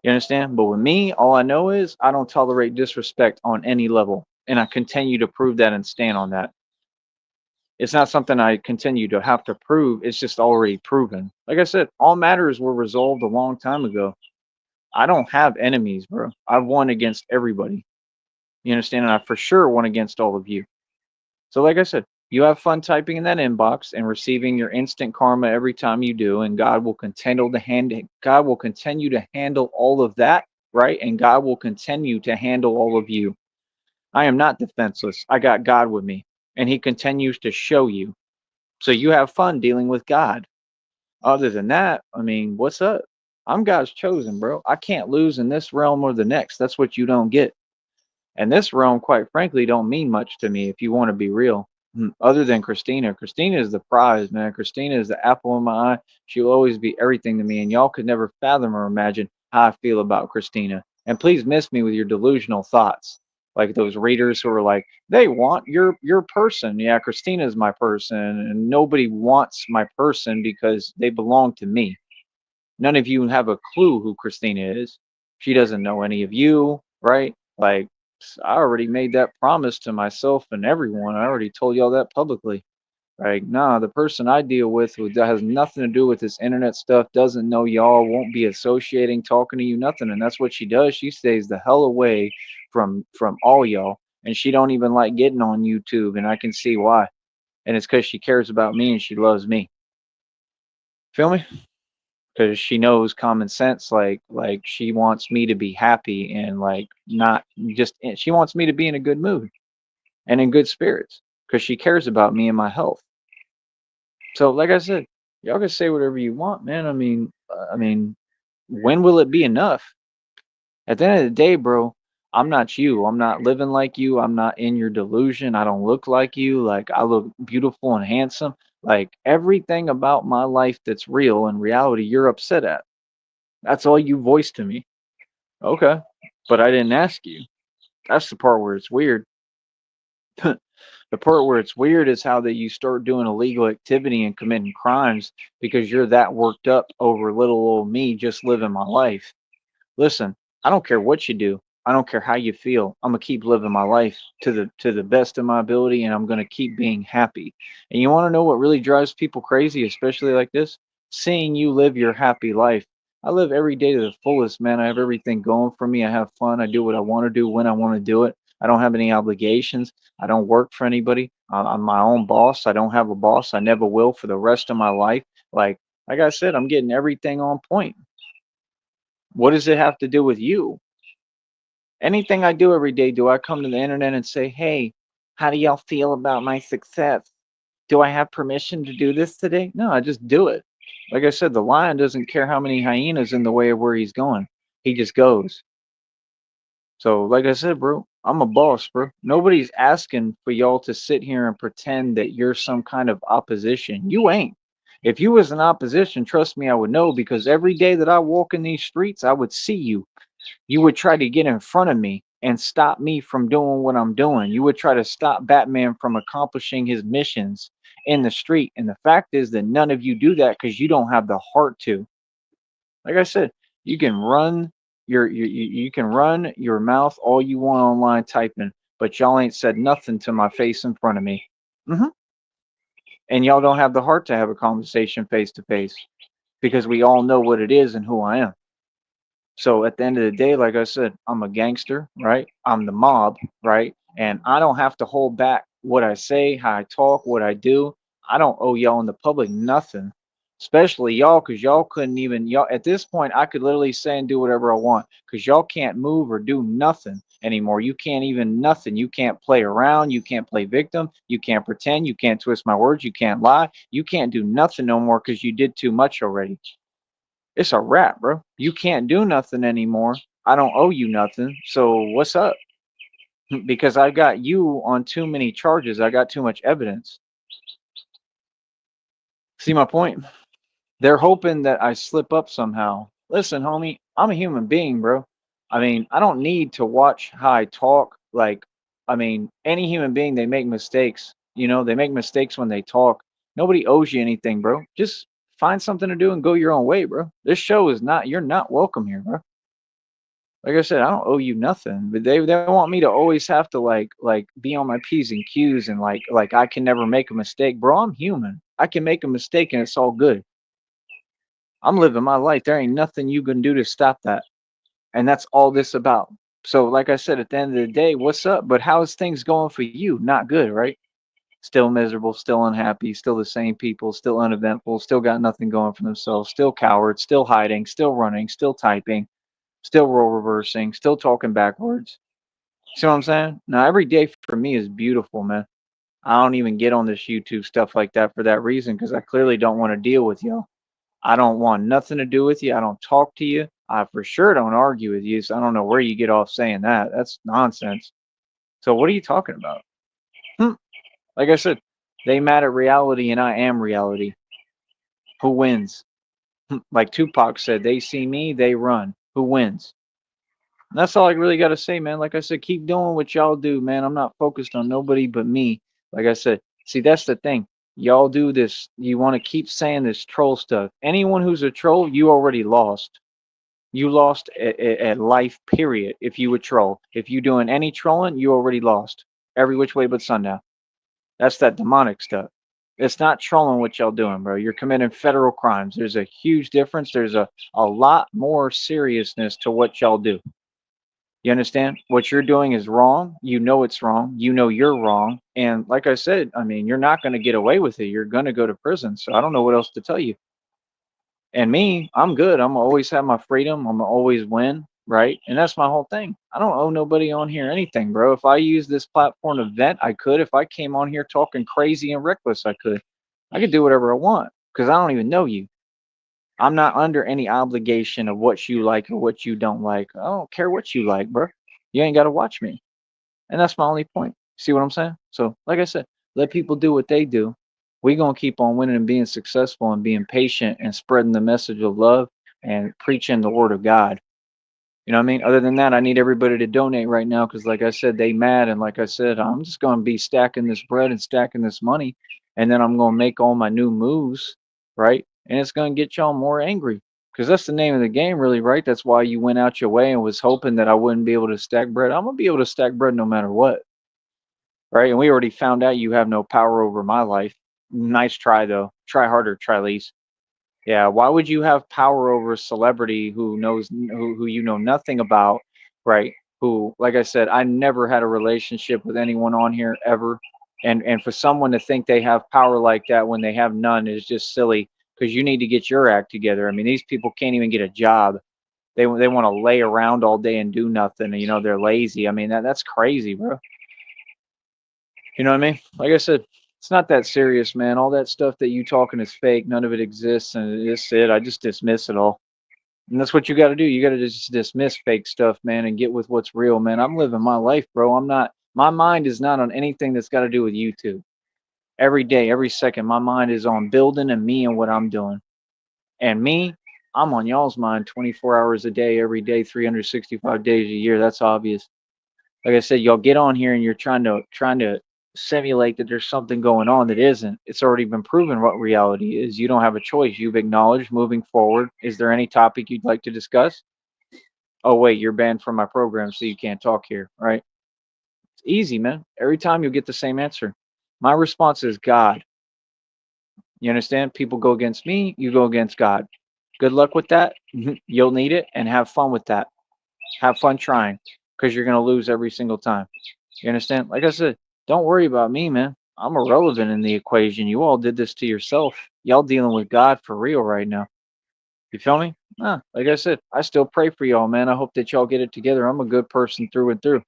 You understand? But with me, all I know is I don't tolerate disrespect on any level, and I continue to prove that and stand on that. It's not something I continue to have to prove. It's just already proven. Like I said, all matters were resolved a long time ago. I don't have enemies, bro. I've won against everybody. You understand? And I for sure went against all of you. So, like I said, you have fun typing in that inbox and receiving your instant karma every time you do, and God will continue to handle all of that, right? And God will continue to handle all of you. I am not defenseless. I got God with me, and He continues to show you. So you have fun dealing with God. Other than that, I mean, what's up? I'm God's chosen, bro. I can't lose in this realm or the next. That's what you don't get. And this realm, quite frankly, don't mean much to me if you want to be real. Other than Christina. Christina is the prize, man. Christina is the apple in my eye. She'll always be everything to me. And y'all could never fathom or imagine how I feel about Christina. And please miss me with your delusional thoughts. Like those readers who are like, they want your person. Yeah, Christina's my person. And nobody wants my person because they belong to me. None of you have a clue who Christina is. She doesn't know any of you, right? Like, I already made that promise to myself and everyone. I already told y'all that publicly. Like, nah, the person I deal with who that has nothing to do with this internet stuff, doesn't know y'all, won't be associating, talking to you, nothing. And that's what she does. She stays the hell away from all y'all. And she don't even like getting on YouTube, and I can see why. And it's because she cares about me and she loves me. Feel me? Because she knows common sense, like she wants me to be happy and like not just she wants me to be in a good mood and in good spirits because she cares about me and my health. So like I said, y'all can say whatever you want, man. I mean, when will it be enough? At the end of the day, bro, I'm not you. I'm not living like you. I'm not in your delusion. I don't look like you. Like, I look beautiful and handsome. Like, everything about my life that's real and reality, you're upset at. That's all you voiced to me. Okay. But I didn't ask you. That's the part where it's weird. The part where it's weird is how that you start doing illegal activity and committing crimes because you're that worked up over little old me just living my life. Listen, I don't care what you do. I don't care how you feel. I'm gonna keep living my life to the best of my ability, and I'm gonna keep being happy. And you want to know what really drives people crazy, especially like this? Seeing you live your happy life. I live every day to the fullest, man. I have everything going for me. I have fun. I do what I want to do when I want to do it. I don't have any obligations. I don't work for anybody. I'm my own boss. I don't have a boss. I never will for the rest of my life. Like I said, I'm getting everything on point. What does it have to do with you? Anything I do every day, do I come to the internet and say, hey, how do y'all feel about my success? Do I have permission to do this today? No, I just do it. Like I said, the lion doesn't care how many hyenas in the way of where he's going. He just goes. So, like I said, bro, I'm a boss, bro. Nobody's asking for y'all to sit here and pretend that you're some kind of opposition. You ain't. If you was an opposition, trust me, I would know because every day that I walk in these streets, I would see you. You would try to get in front of me and stop me from doing what I'm doing. You would try to stop Batman from accomplishing his missions in the street. And the fact is that none of you do that because you don't have the heart to. Like I said, you can run you can run your mouth all you want online typing, but y'all ain't said nothing to my face in front of me. hmm And y'all don't have the heart to have a conversation face to face because we all know what it is and who I am. So at the end of the day, like I said, I'm a gangster, right? I'm the mob, right? And I don't have to hold back what I say, how I talk, what I do. I don't owe y'all in the public nothing, especially y'all, because y'all couldn't even, y'all, at this point, I could literally say and do whatever I want because y'all can't move or do nothing anymore. You can't even nothing. You can't play around. You can't play victim. You can't pretend. You can't twist my words. You can't lie. You can't do nothing no more because you did too much already. It's a wrap, bro. You can't do nothing anymore. I don't owe you nothing. So what's up? Because I got you on too many charges. I got too much evidence. See my point? They're hoping that I slip up somehow. Listen, homie, I'm a human being, bro. I mean, I don't need to watch how I talk. Like, I mean, any human being, they make mistakes. You know, they make mistakes when they talk. Nobody owes you anything, bro. Just find something to do and go your own way, bro. This show is not, you're not welcome here, bro. Like I said, I don't owe you nothing, but they want me to always have to like be on my P's and Q's and like I can never make a mistake. Bro, I'm human. I can make a mistake and it's all good. I'm living my life. There ain't nothing you can do to stop that. And that's all this about. So, like I said, at the end of the day, what's up? But how's things going for you? Not good, right? Still miserable, still unhappy, still the same people, still uneventful, still got nothing going for themselves, still cowards, still hiding, still running, still typing, still role reversing, still talking backwards. See what I'm saying? Now, every day for me is beautiful, man. I don't even get on this YouTube stuff like that for that reason because I clearly don't want to deal with y'all. I don't want nothing to do with you. I don't talk to you. I for sure don't argue with you. So I don't know where you get off saying that. That's nonsense. So what are you talking about? Hmm. Like I said, they mad at reality and I am reality. Who wins? Like Tupac said, they see me, they run. Who wins? And that's all I really got to say, man. Like I said, keep doing what y'all do, man. I'm not focused on nobody but me. Like I said, see, that's the thing. Y'all do this. You want to keep saying this troll stuff. Anyone who's a troll, you already lost. You lost at life, period, if you would troll. If you doing any trolling, you already lost. Every which way but sundown. That's that demonic stuff. It's not trolling what y'all doing, bro. You're committing federal crimes. There's a huge difference. There's a lot more seriousness to what y'all do. You understand? What you're doing is wrong. You know it's wrong. You know you're wrong. And like I said, I mean, you're not going to get away with it. You're going to go to prison. So I don't know what else to tell you. And me, I'm good. I'm always have my freedom. I'm always win, right? And that's my whole thing. I don't owe nobody on here anything, bro. If I use this platform to vent, I could. If I came on here talking crazy and reckless, I could. I could do whatever I want because I don't even know you. I'm not under any obligation of what you like or what you don't like. I don't care what you like, bro. You ain't got to watch me. And that's my only point. See what I'm saying? So, like I said, let people do what they do. We're going to keep on winning and being successful and being patient and spreading the message of love and preaching the word of God. You know what I mean? Other than that, I need everybody to donate right now because, like I said, they mad. And like I said, I'm just going to be stacking this bread and stacking this money. And then I'm going to make all my new moves, right? And it's going to get y'all more angry because that's the name of the game, really, right? That's why you went out your way and was hoping that I wouldn't be able to stack bread. I'm going to be able to stack bread no matter what, right? And we already found out you have no power over my life. Nice try, though. Try harder, try least. Yeah, why would you have power over a celebrity who you know nothing about, right? Who, like I said, I never had a relationship with anyone on here ever. And for someone to think they have power like that when they have none is just silly because you need to get your act together. I mean, these people can't even get a job. They want to lay around all day and do nothing, and you know they're lazy. I mean, that's crazy, bro. You know what I mean? Like I said, it's not that serious, man. All that stuff that you talking is fake. None of it exists, and it's it. I just dismiss it all. And that's what you got to do. You got to just dismiss fake stuff, man, and get with what's real, man. I'm living my life, bro. I'm not. My mind is not on anything that's got to do with YouTube. Every day, every second, my mind is on building and me and what I'm doing. And me, I'm on y'all's mind 24 hours a day, every day, 365 days a year. That's obvious. Like I said, y'all get on here and you're trying to simulate that there's something going on that isn't. It's already been proven what reality is. You don't have a choice. You've acknowledged moving forward. Is there any topic you'd like to discuss? Oh wait, you're banned from my program, so you can't talk here, right? It's easy, man. Every time you'll get the same answer. My response is God. You understand? People go against me, you go against God. Good luck with that. You'll need it and have fun with that. Have fun trying because you're going to lose every single time. You understand? Like I said, don't worry about me, man. I'm irrelevant in the equation. You all did this to yourself. Y'all dealing with God for real right now. You feel me? Like I said, I still pray for y'all, man. I hope that y'all get it together. I'm a good person through and through.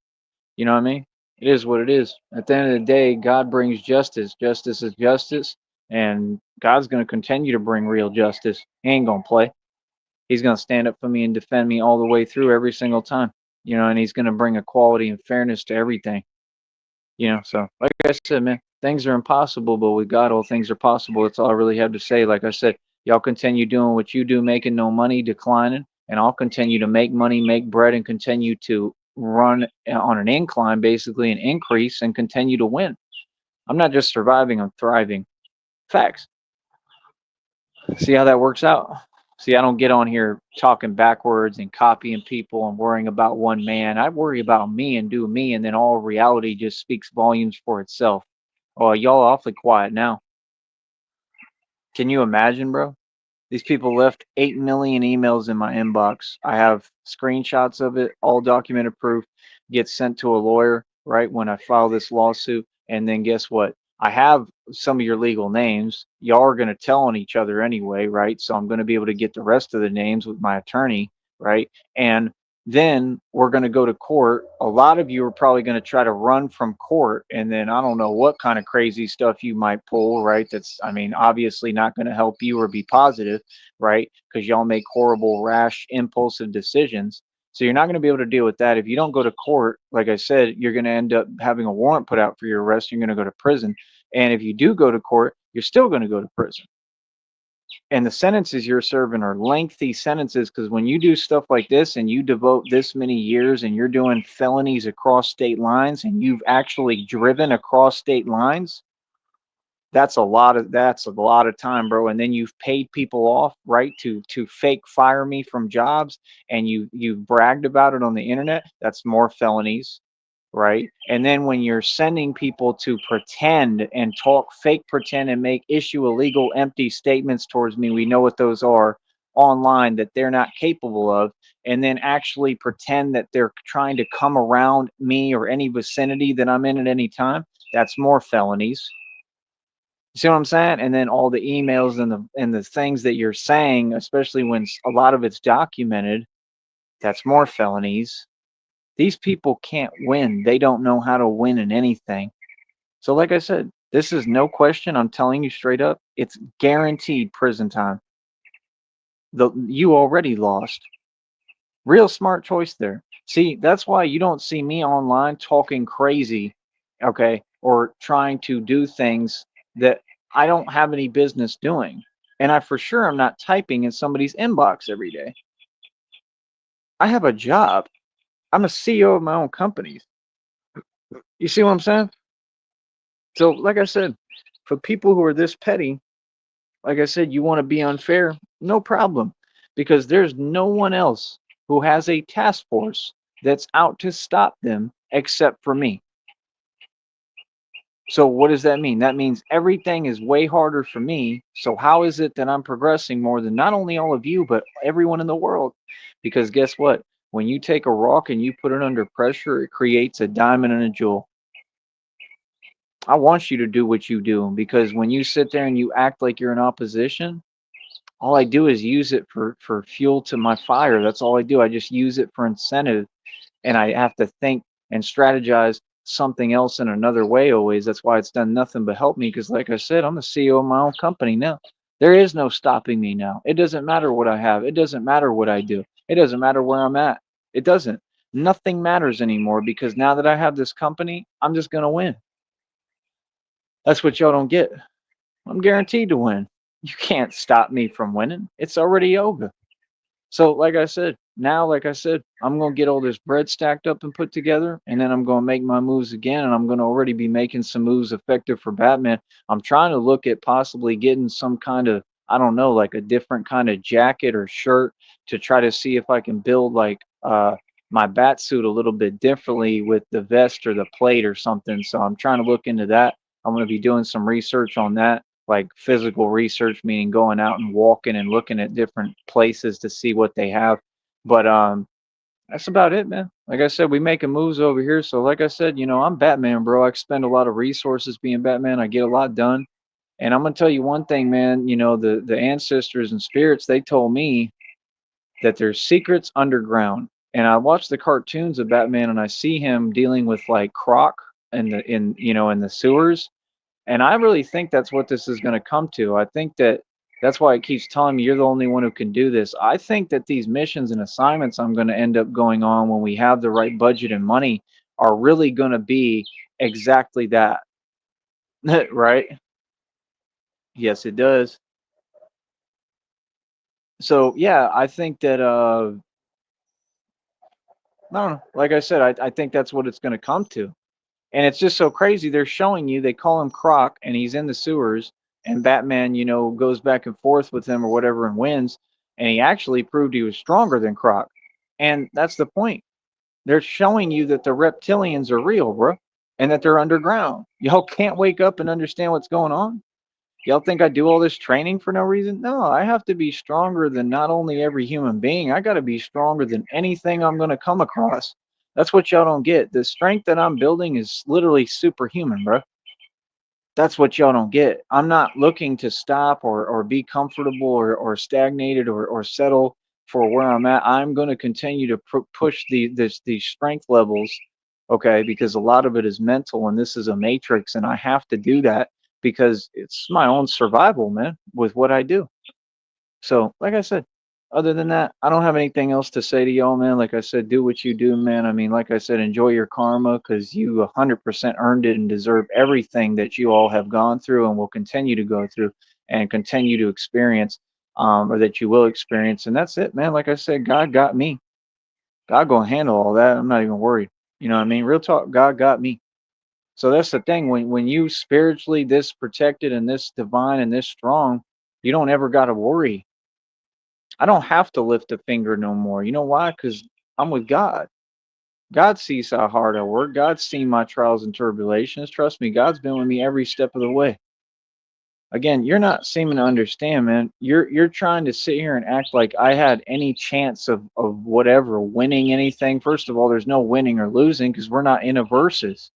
You know what I mean? It is what it is. At the end of the day, God brings justice. Justice is justice. And God's going to continue to bring real justice. He ain't going to play. He's going to stand up for me and defend me all the way through every single time. You know, and he's going to bring equality and fairness to everything. You know, so like I said, man, things are impossible, but with God, all things are possible. That's all I really have to say. Like I said, y'all continue doing what you do, making no money, declining, and I'll continue to make money, make bread, and continue to run on an incline, basically an increase, and continue to win. I'm not just surviving, I'm thriving. Facts. See how that works out? See, I don't get on here talking backwards and copying people and worrying about one man. I worry about me and do me, and then all reality just speaks volumes for itself. Oh, y'all awfully quiet now. Can you imagine, bro? These people left 8 million emails in my inbox. I have screenshots of it, all documented proof, gets sent to a lawyer, right, when I file this lawsuit. And then guess what? I have some of your legal names. Y'all are going to tell on each other anyway, right? So I'm going to be able to get the rest of the names with my attorney, right? And then we're going to go to court. A lot of you are probably going to try to run from court. And then I don't know what kind of crazy stuff you might pull, right? That's, I mean, obviously not going to help you or be positive, right? Because y'all make horrible, rash, impulsive decisions. So you're not going to be able to deal with that. If you don't go to court, like I said, you're going to end up having a warrant put out for your arrest. You're going to go to prison. And if you do go to court, you're still going to go to prison. And the sentences you're serving are lengthy sentences, because when you do stuff like this and you devote this many years and you're doing felonies across state lines and you've actually driven across state lines, that's a lot of time, bro. And then you've paid people off, right, to fake fire me from jobs, and you've bragged about it on the internet. That's more felonies, right? And then when you're sending people to pretend and talk fake pretend and issue illegal empty statements towards me, we know what those are, online, that they're not capable of, and then actually pretend that they're trying to come around me or any vicinity that I'm in at any time, that's more felonies. You see what I'm saying? And then all the emails and the things that you're saying, especially when a lot of it's documented, that's more felonies. These people can't win. They don't know how to win in anything. So like I said, this is no question. I'm telling you straight up, it's guaranteed prison time. You already lost. Real smart choice there. See, that's why you don't see me online talking crazy, okay, or trying to do things that I don't have any business doing. And I for sure am not typing in somebody's inbox every day. I have a job. I'm a CEO of my own companies. You see what I'm saying? So, like I said, for people who are this petty, like I said, you want to be unfair, no problem, because there's no one else who has a task force that's out to stop them except for me. So what does that mean? That means everything is way harder for me. So how is it that I'm progressing more than not only all of you, but everyone in the world? Because guess what? When you take a rock and you put it under pressure, it creates a diamond and a jewel. I want you to do what you do, because when you sit there and you act like you're in opposition, all I do is use it for fuel to my fire. That's all I do. I just use it for incentive, and I have to think and strategize something else in another way always. That's why it's done nothing but help me, because like I said, I'm the CEO of my own company now. There is no stopping me now. It doesn't matter what I have. It doesn't matter what I do. It doesn't matter where I'm at. It doesn't. Nothing matters anymore, because now that I have this company, I'm just going to win. That's what y'all don't get. I'm guaranteed to win. You can't stop me from winning. It's already over. So, like I said, now, like I said, I'm going to get all this bread stacked up and put together, and then I'm going to make my moves again, and I'm going to already be making some moves effective for Batman. I'm trying to look at possibly getting some kind of, I don't know, like a different kind of jacket or shirt, to try to see if I can build like my bat suit a little bit differently with the vest or the plate or something. So I'm trying to look into that. I'm going to be doing some research on that, like physical research, meaning going out and walking and looking at different places to see what they have. But that's about it, man. Like I said, we making moves over here. So like I said, I'm Batman, bro. I spend a lot of resources being Batman. I get a lot done. And I'm gonna tell you one thing, man. The ancestors and spirits, they told me that there's secrets underground. And I watch the cartoons of Batman, and I see him dealing with like Croc in the sewers, and I really think that's what this is going to come to. I think that's why it keeps telling me you're the only one who can do this. I think that these missions and assignments I'm going to end up going on when we have the right budget and money are really going to be exactly that. Right? Yes, it does. So, yeah, I think that, I don't know. Like I said, I think that's what it's going to come to. And it's just so crazy. They're showing you, they call him Croc, and he's in the sewers, and Batman, goes back and forth with him or whatever and wins. And he actually proved he was stronger than Croc. And that's the point. They're showing you that the reptilians are real, bro, and that they're underground. Y'all can't wake up and understand what's going on. Y'all think I do all this training for no reason? No, I have to be stronger than not only every human being, I got to be stronger than anything I'm going to come across. That's what y'all don't get. The strength that I'm building is literally superhuman, bro. That's what y'all don't get. I'm not looking to stop or be comfortable or stagnated or settle for where I'm at. I'm going to continue to push these strength levels, okay? Because a lot of it is mental, and this is a matrix, and I have to do that because it's my own survival, man, with what I do. So, like I said, other than that, I don't have anything else to say to y'all, man. Like I said, do what you do, man. I mean, like I said, enjoy your karma because you 100% earned it and deserve everything that you all have gone through and will continue to go through and continue to experience, or that you will experience. And that's it, man. Like I said, God got me. God gonna handle all that. I'm not even worried. You know what I mean? Real talk, God got me. So that's the thing. When you spiritually this protected and this divine and this strong, you don't ever gotta worry. I don't have to lift a finger no more. You know why? Because I'm with God. God sees how hard I work. God's seen my trials and tribulations. Trust me, God's been with me every step of the way. Again, you're not seeming to understand, man. You're trying to sit here and act like I had any chance of whatever winning anything. First of all, there's no winning or losing because we're not in a versus.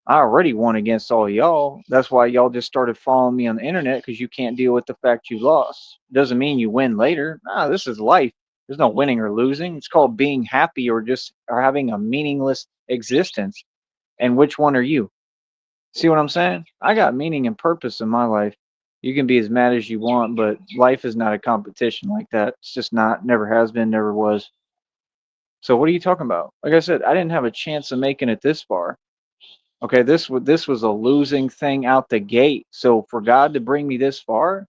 I already won against all y'all. That's why y'all just started following me on the internet because you can't deal with the fact you lost. Doesn't mean you win later. Nah, this is life. There's no winning or losing. It's called being happy or having a meaningless existence. And which one are you? See what I'm saying? I got meaning and purpose in my life. You can be as mad as you want, but life is not a competition like that. It's just not, never has been, never was. So what are you talking about? Like I said, I didn't have a chance of making it this far. Okay, this was a losing thing out the gate. So for God to bring me this far,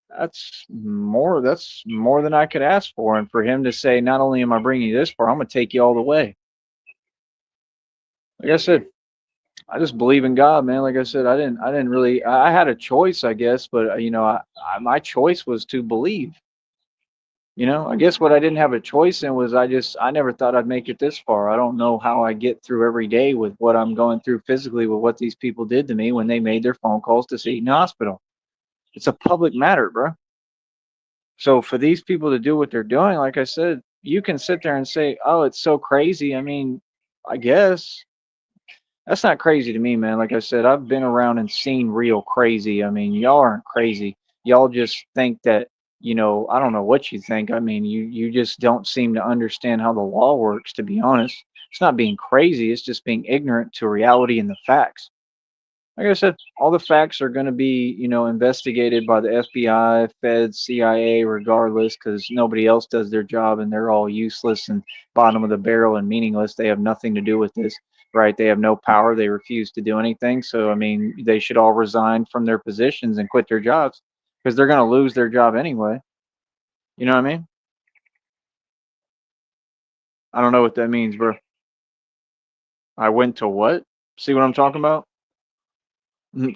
that's more than I could ask for. And for him to say, not only am I bringing you this far, I'm gonna take you all the way. Like I said, I just believe in God, man. Like I said, I didn't really, I had a choice, I guess, but my choice was to believe. I guess what I didn't have a choice in was I never thought I'd make it this far. I don't know how I get through every day with what I'm going through physically with what these people did to me when they made their phone calls to Seton Hospital. It's a public matter, bro. So for these people to do what they're doing, like I said, you can sit there and say, "Oh, it's so crazy." I mean, I guess that's not crazy to me, man. Like I said, I've been around and seen real crazy. I mean, y'all aren't crazy. Y'all just think that, I don't know what you think. I mean, you just don't seem to understand how the law works, to be honest. It's not being crazy, it's just being ignorant to reality and the facts. Like I said, all the facts are going to be, investigated by the FBI, Fed, CIA, regardless, because nobody else does their job and they're all useless and bottom of the barrel and meaningless. They have nothing to do with this, right? They have no power. They refuse to do anything. So, I mean, they should all resign from their positions and quit their jobs because they're going to lose their job anyway. You know what I mean? I don't know what that means, bro. I went to what? See what I'm talking about?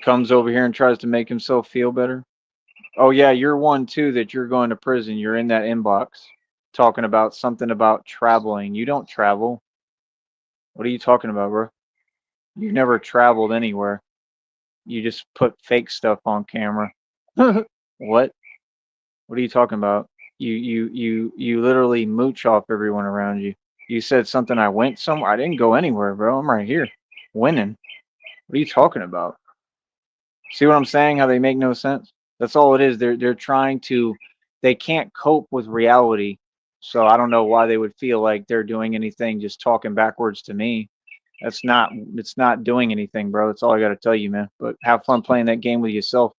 Comes over here and tries to make himself feel better. Oh yeah, you're one too that you're going to prison. You're in that inbox talking about something about traveling. You don't travel. What are you talking about, bro? You've never traveled anywhere. You just put fake stuff on camera. What? What are you talking about? You literally mooch off everyone around you. You said something I went somewhere. I didn't go anywhere, bro. I'm right here winning. What are you talking about? See what I'm saying? How they make no sense? That's all it is. They're trying to they can't cope with reality. So I don't know why they would feel like they're doing anything just talking backwards to me. It's not doing anything, bro. That's all I got to tell you, man. But have fun playing that game with yourself.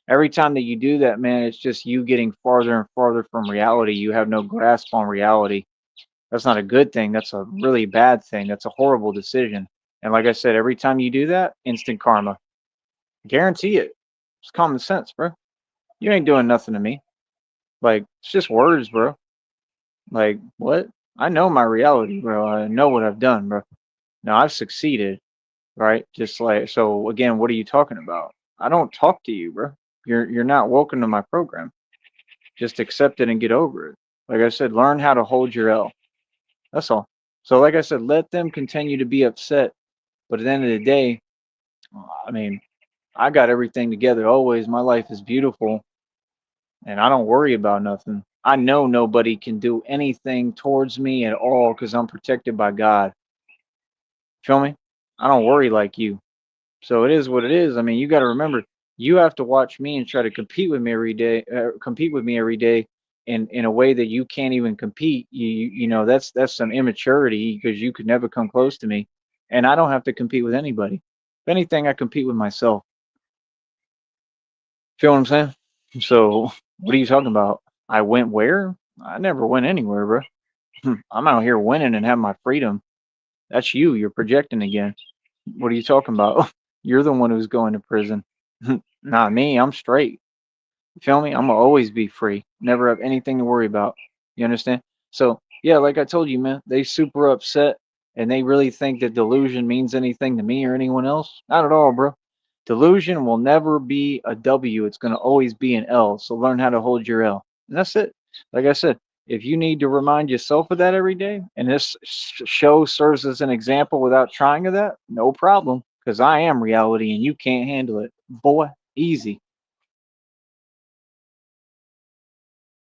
Every time that you do that, man, it's just you getting farther and farther from reality. You have no grasp on reality. That's not a good thing. That's a really bad thing. That's a horrible decision. And like I said, every time you do that, instant karma. Guarantee it. It's common sense, bro. You ain't doing nothing to me. Like, it's just words, bro. Like, what? I know my reality, bro. I know what I've done, bro. Now I've succeeded, right? Just like so again, what are you talking about? I don't talk to you, bro. You're not welcome to my program. Just accept it and get over it. Like I said, learn how to hold your L. That's all. So like I said, let them continue to be upset. But at the end of the day, I mean, I got everything together always. My life is beautiful and I don't worry about nothing. I know nobody can do anything towards me at all because I'm protected by God. Feel me? I don't worry like you. So it is what it is. I mean, you got to remember, you have to watch me and try to compete with me every day, in a way that you can't even compete. You know that's some immaturity because you could never come close to me, and I don't have to compete with anybody. If anything, I compete with myself. Feel what I'm saying? So what are you talking about? I went where? I never went anywhere, bro. I'm out here winning and have my freedom. That's you. You're projecting again. What are you talking about? You're the one who's going to prison. Not me. I'm straight. You feel me? I'm gonna always be free. Never have anything to worry about. You understand? So yeah, like I told you, man, they super upset and they really think that delusion means anything to me or anyone else. Not at all, bro. Delusion will never be a W. It's gonna always be an L. So learn how to hold your L. And that's it. Like I said, if you need to remind yourself of that every day, and this show serves as an example without trying of that, no problem. Because I am reality and you can't handle it. Boy, easy.